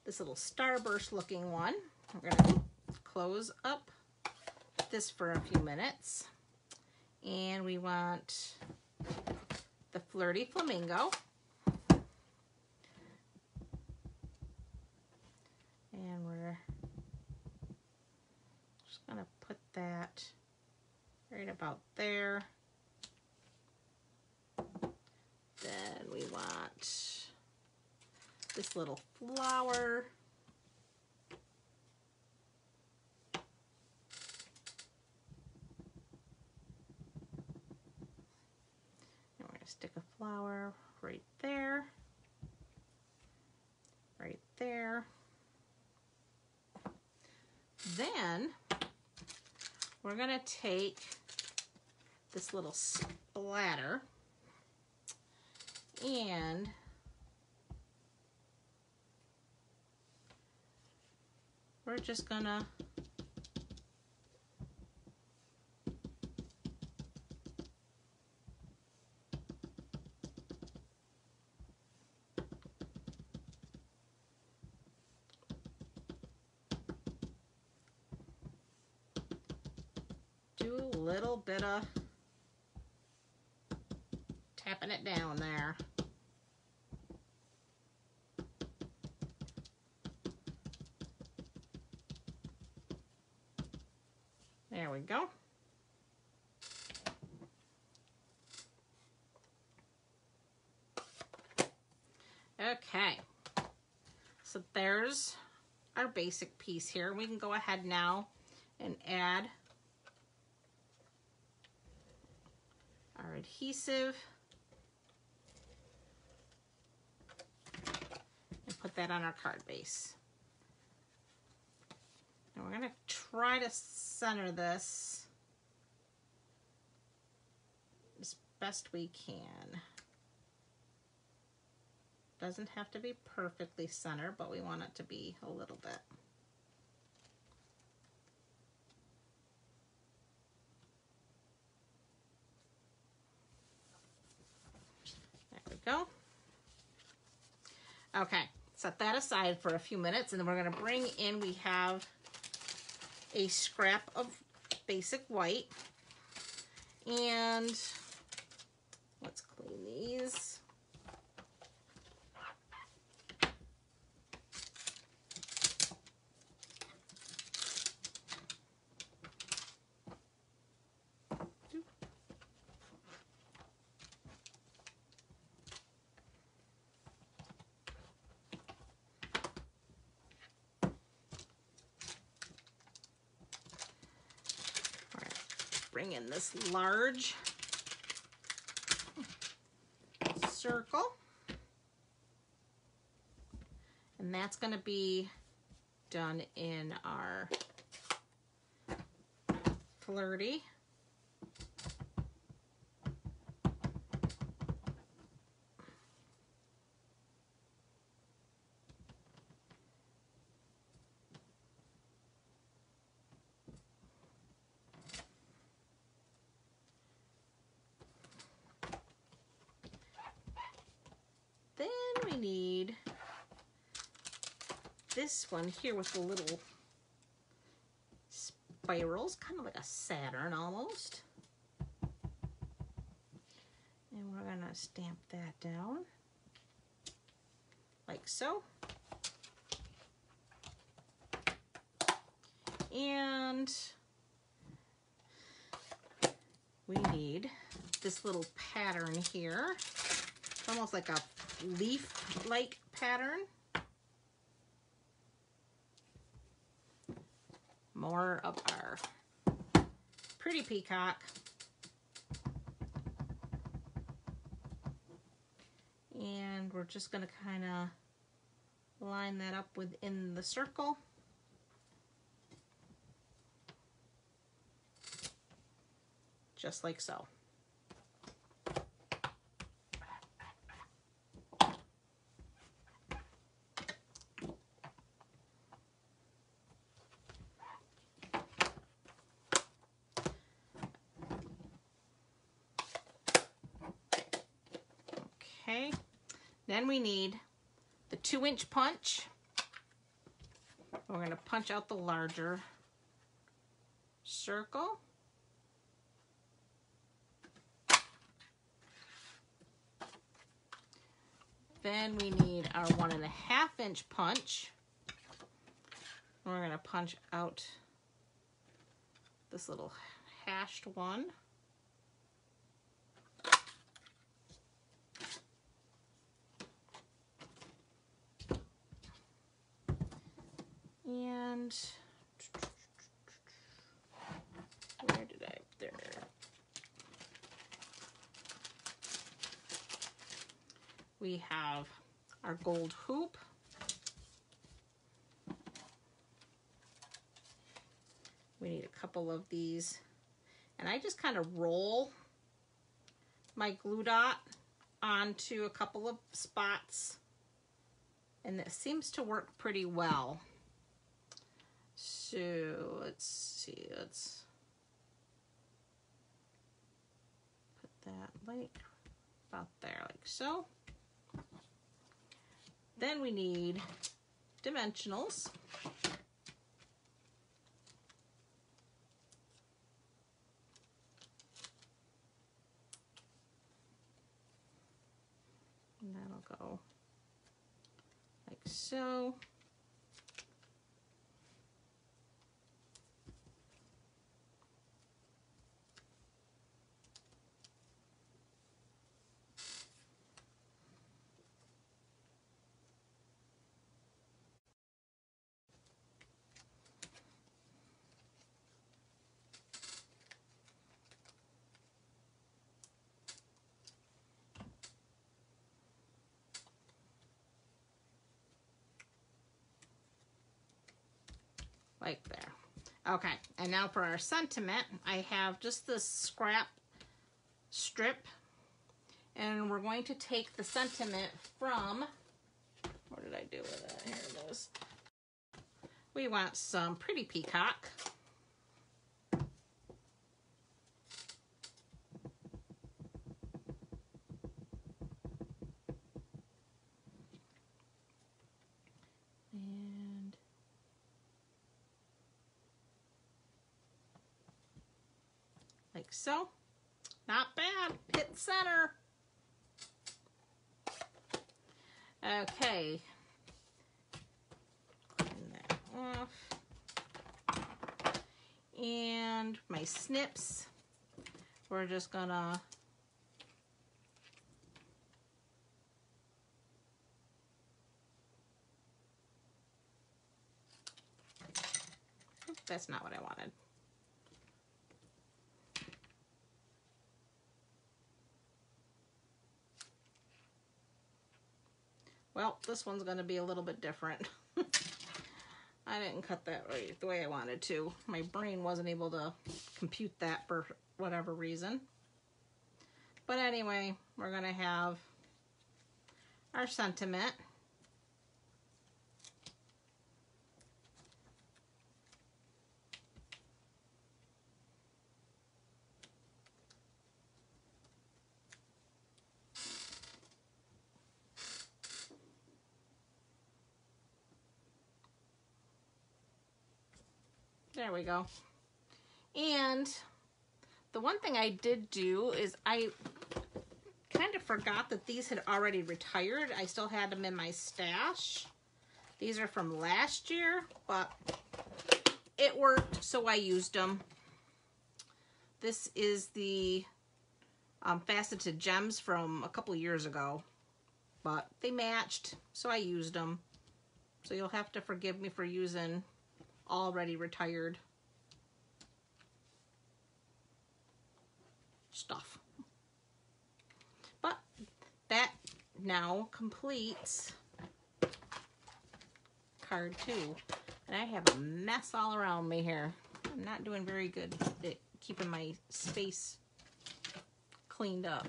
[SPEAKER 1] this little starburst looking one. We're going to close up this for a few minutes. And we want the Flirty Flamingo. And we're just going to put that right about there. Then we want this little flower. And we're going to stick a flower right there. there. Then we're going to take this little splatter and we're just going to do a little bit of tapping it down there. There we go. Okay, so there's our basic piece here. We can go ahead now and add our adhesive and put that on our card base. And we're going to try to center this as best we can. Doesn't have to be perfectly centered, but we want it to be a little bit. There we go. Okay, set that aside for a few minutes, and then we're going to bring in, we have a scrap of basic white, and let's clean these. Bring in this large circle, and that's going to be done in our flirty. Then we need this one here with the little spirals, kind of like a Saturn almost. And we're going to stamp that down like so. And we need this little pattern here. It's almost like a leaf-like pattern. More of our pretty peacock. And we're just going to kind of line that up within the circle. Just like so. Okay, then we need the 2-inch punch. We're going to punch out the larger circle. Then we need our 1.5-inch punch. We're going to punch out this little hashed one. And where did I, there. We have our gold hoop. We need a couple of these. And I just kind of roll my glue dot onto a couple of spots. And it seems to work pretty well. So let's see, let's put that like about there, like so. Then we need dimensionals. And that'll go like so. Like there. Okay, and now for our sentiment, I have just this scrap strip, and we're going to take the sentiment from, what did I do with it? Here it is. We want some pretty peacock. And like so. Not bad. Hit center. Okay. Clean that off. And my snips, we're just gonna that's not what I wanted. Well, this one's going to be a little bit different. I didn't cut that right the way I wanted to. My brain wasn't able to compute that for whatever reason. But anyway, we're going to have our sentiment. There we go. And the one thing I did do is I kind of forgot that these had already retired. I still had them in my stash. These are from last year, but it worked, so I used them. This is the faceted gems from a couple years ago, but they matched, so I used them. So you'll have to forgive me for using already retired stuff. But that now completes card 2. And I have a mess all around me here. I'm not doing very good at keeping my space cleaned up.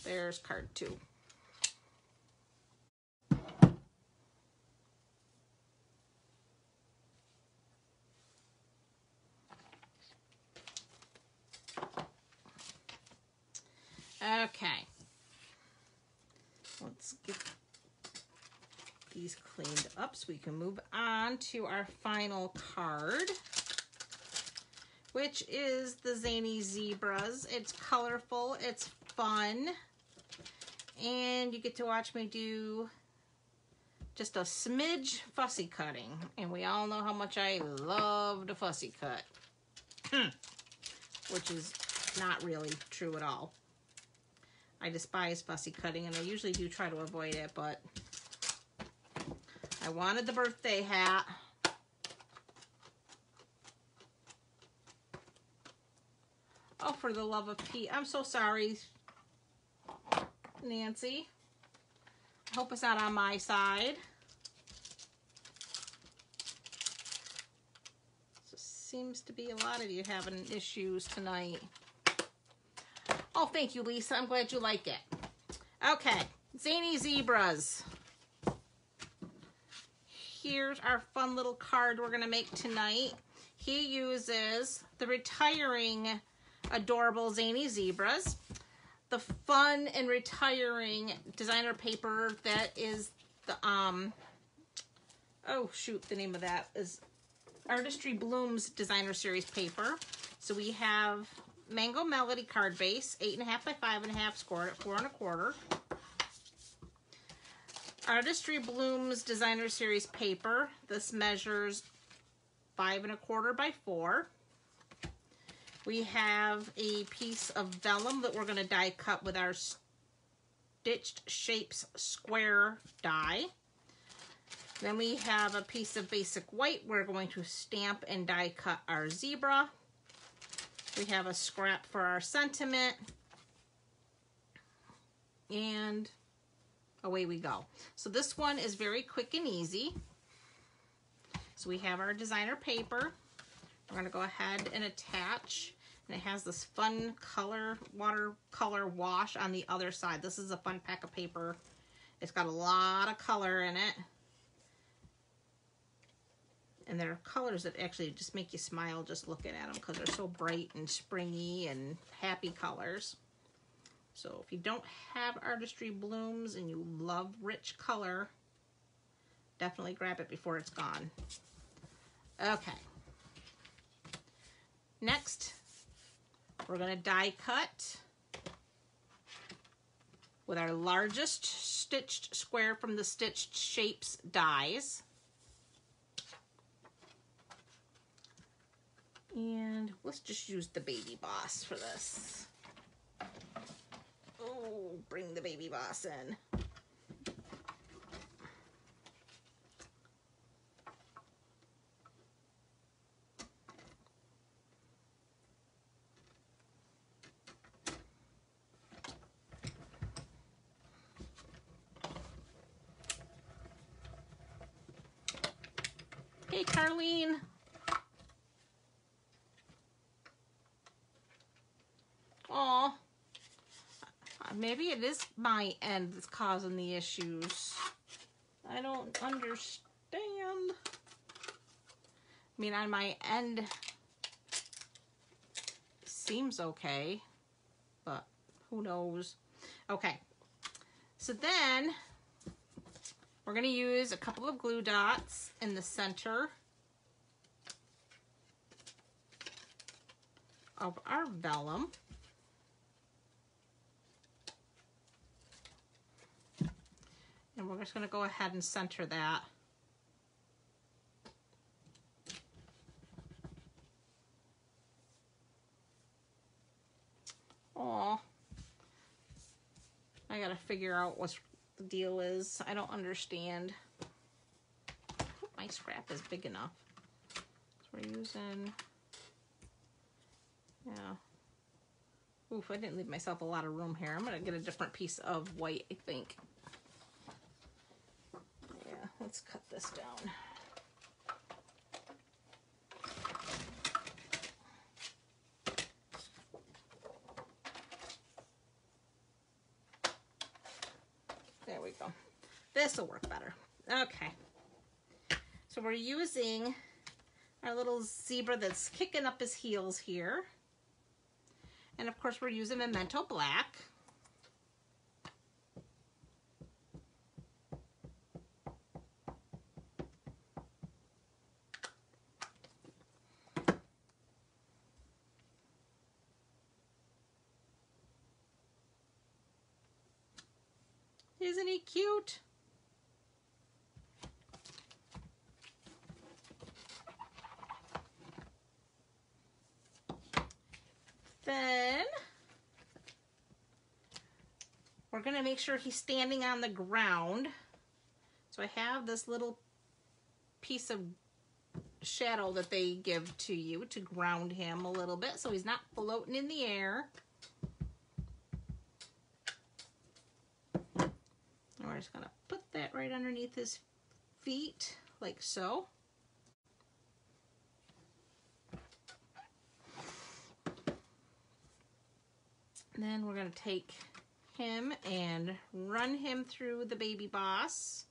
[SPEAKER 1] There's card 2. Okay, let's get these cleaned up so we can move on to our final card, which is the Zany Zebras. It's colorful, it's fun, and you get to watch me do just a smidge fussy cutting, and we all know how much I love to fussy cut, which is not really true at all. I despise fussy cutting, and I usually do try to avoid it, but I wanted the birthday hat. Oh, for the love of Pete. I'm so sorry, Nancy. I hope it's not on my side. So seems to be a lot of you having issues tonight. Oh, thank you, Lisa. I'm glad you like it. Okay, Zany Zebras. Here's our fun little card we're going to make tonight. He uses the retiring adorable Zany Zebras. The fun and retiring designer paper that is the, oh shoot, the name of that is Artistry Blooms Designer Series paper. So we have Mango Melody card base, 8.5 by 5.5, scored at 4 1/4. Artistry Blooms Designer Series paper. This measures 5 1/4 by 4. We have a piece of vellum that we're going to die cut with our Stitched Shapes square die. Then we have a piece of basic white. We're going to stamp and die cut our zebra. We have a scrap for our sentiment. And away we go. So this one is very quick and easy. So we have our designer paper. We're going to go ahead and attach. And it has this fun color, watercolor wash on the other side. This is a fun pack of paper. It's got a lot of color in it. And there are colors that actually just make you smile just looking at them because they're so bright and springy and happy colors. So if you don't have Artistry Blooms and you love rich color, definitely grab it before it's gone. Okay. Next, we're going to die cut with our largest stitched square from the Stitched Shapes dies. And let's just use the Baby Boss for this. Oh, bring the Baby Boss in. Hey, Carlene. Aw. Maybe it is my end that's causing the issues. I don't understand. I mean, on my end, it seems okay, but who knows? Okay. So then, we're going to use a couple of glue dots in the center of our vellum. And we're just going to go ahead and center that. Aw. I got to figure out what the deal is. I don't understand. I hope my scrap is big enough. So we're using... Yeah. Oof, I didn't leave myself a lot of room here. I'm going to get a different piece of white, I think. Yeah, let's cut this down. There we go. This will work better. Okay. So we're using our little zebra that's kicking up his heels here. And of course we're using Memento Black. Isn't he cute? Then we're going to make sure he's standing on the ground. So I have this little piece of shadow that they give to you to ground him a little bit so he's not floating in the air. we're just gonna put that right underneath his feet, like so. And then we're gonna take him and run him through the baby boss.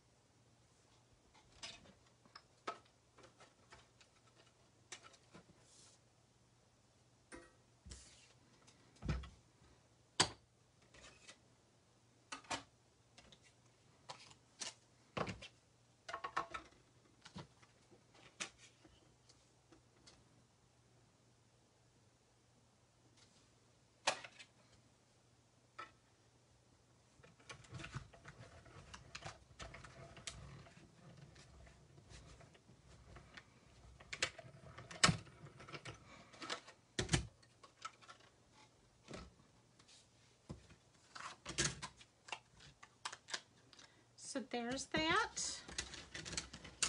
[SPEAKER 1] So there's that.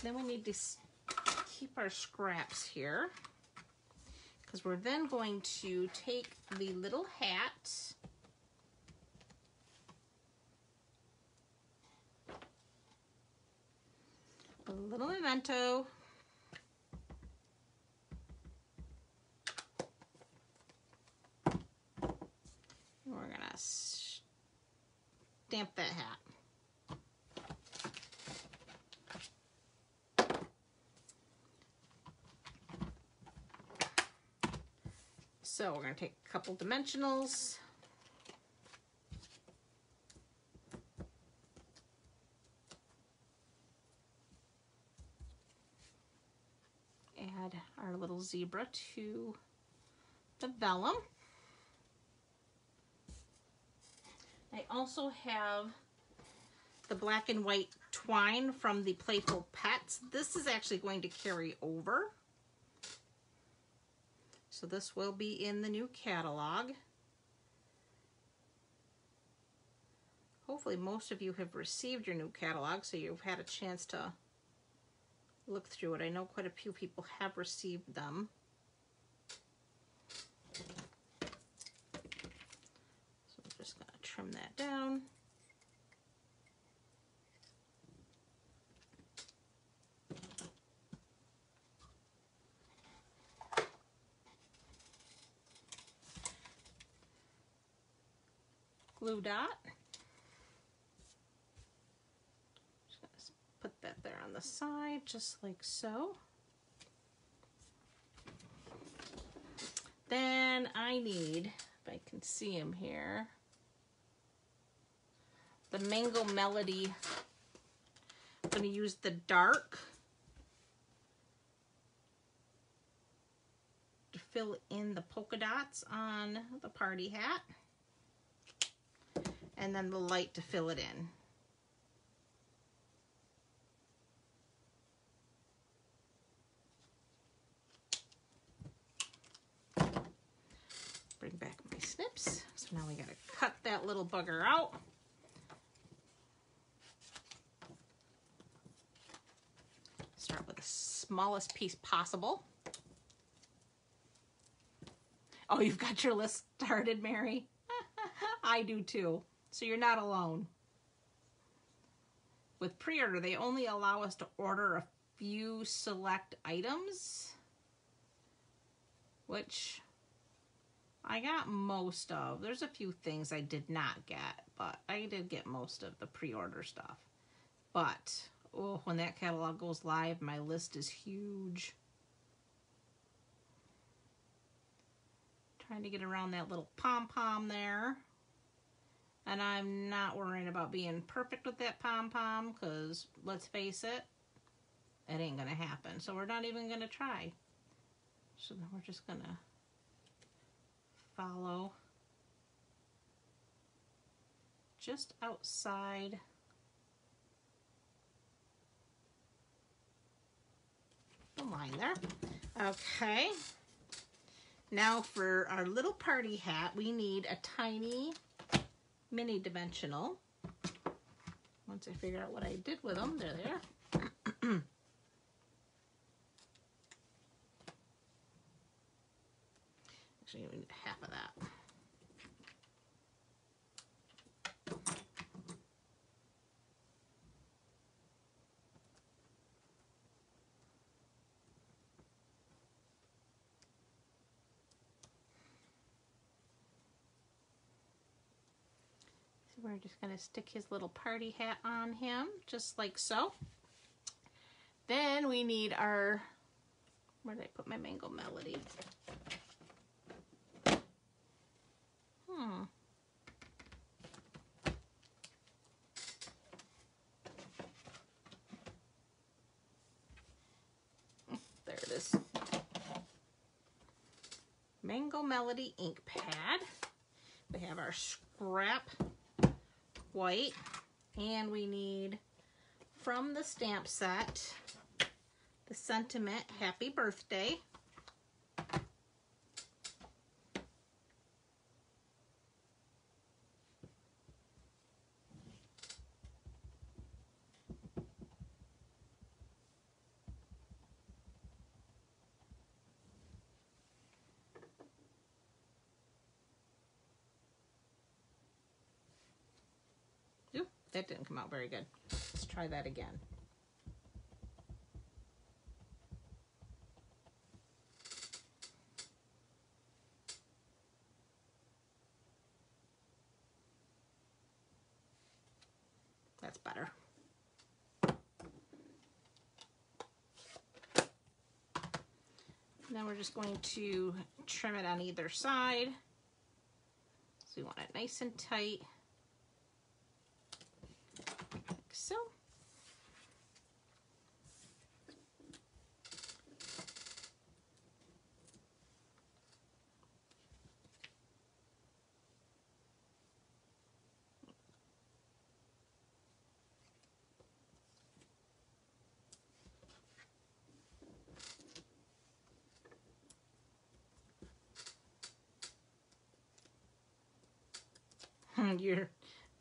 [SPEAKER 1] Then we need to keep our scraps here, because we're then going to take the little hat a little memento. And we're gonna stamp that hat. So we're going to take a couple dimensionals. Add our little zebra to the vellum. I also have the black and white twine from the Playful Pets. This is actually going to carry over. So this will be in the new catalog. Hopefully most of you have received your new catalog, so you've had a chance to look through it. I know quite a few people have received them. So I'm just going to trim that down. Glue dot. Just gonna put that there on the side, just like so. Then I need, if I can see him here, the Mango Melody. I'm going to use the dark to fill in the polka dots on the party hat. And then the light to fill it in. Bring back my snips. So now we gotta cut that little bugger out. Start with the smallest piece possible. Oh, you've got your list started, Mary? I do too. So you're not alone. With pre-order, they only allow us to order a few select items, which I got most of. There's a few things I did not get, but I did get most of the pre-order stuff. But, oh, when that catalog goes live, my list is huge. Trying to get around that little pom-pom there. And I'm not worrying about being perfect with that pom-pom, because let's face it, it ain't gonna happen. So we're not even gonna try. So then we're just gonna follow just outside the line there. Okay. Now for our little party hat, we need a tiny mini dimensional. Once I figure out what I did with them, they're there. Actually, we need half of that. We're just going to stick his little party hat on him, just like so. Then we need our, where did I put my Mango Melody? There it is. Mango Melody ink pad. We have our scrap white, and we need from the stamp set the sentiment Happy Birthday. Ooh, that didn't come out very good. Let's try that again. That's better. Then we're just going to trim it on either side. So we want it nice and tight, like so.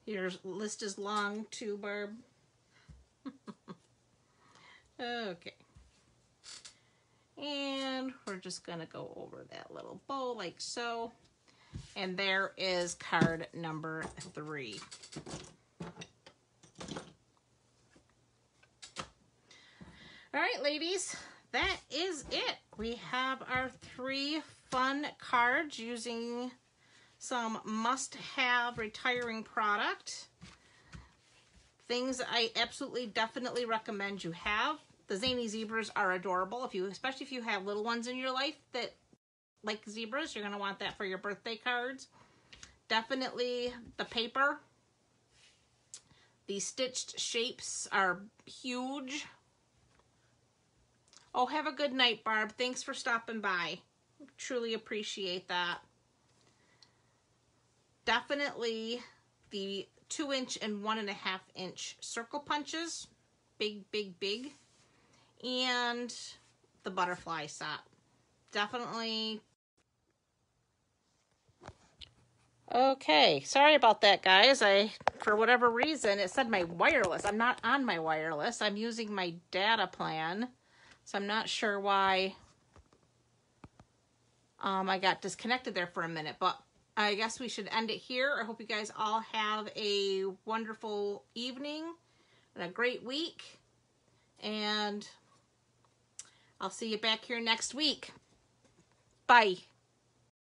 [SPEAKER 1] Your list is long too, Barb. Okay. And we're just gonna go over that little bow like so. And there is card number 3. All right, ladies, that is it. We have our 3 fun cards using some must-have retiring product. Things I absolutely definitely recommend you have. The Zany Zebras are adorable. Especially if you have little ones in your life that like zebras, you're gonna want that for your birthday cards. Definitely the paper. The stitched shapes are huge. Oh, have a good night, Barb. Thanks for stopping by. Truly appreciate that. Definitely the 2-inch and 1.5-inch circle punches. Big, big, big. And the butterfly set. Definitely. Okay, sorry about that, guys. For whatever reason, it said my wireless. I'm not on my wireless. I'm using my data plan. So I'm not sure why I got disconnected there for a minute, but I guess we should end it here. I hope you guys all have a wonderful evening and a great week. And I'll see you back here next week. Bye.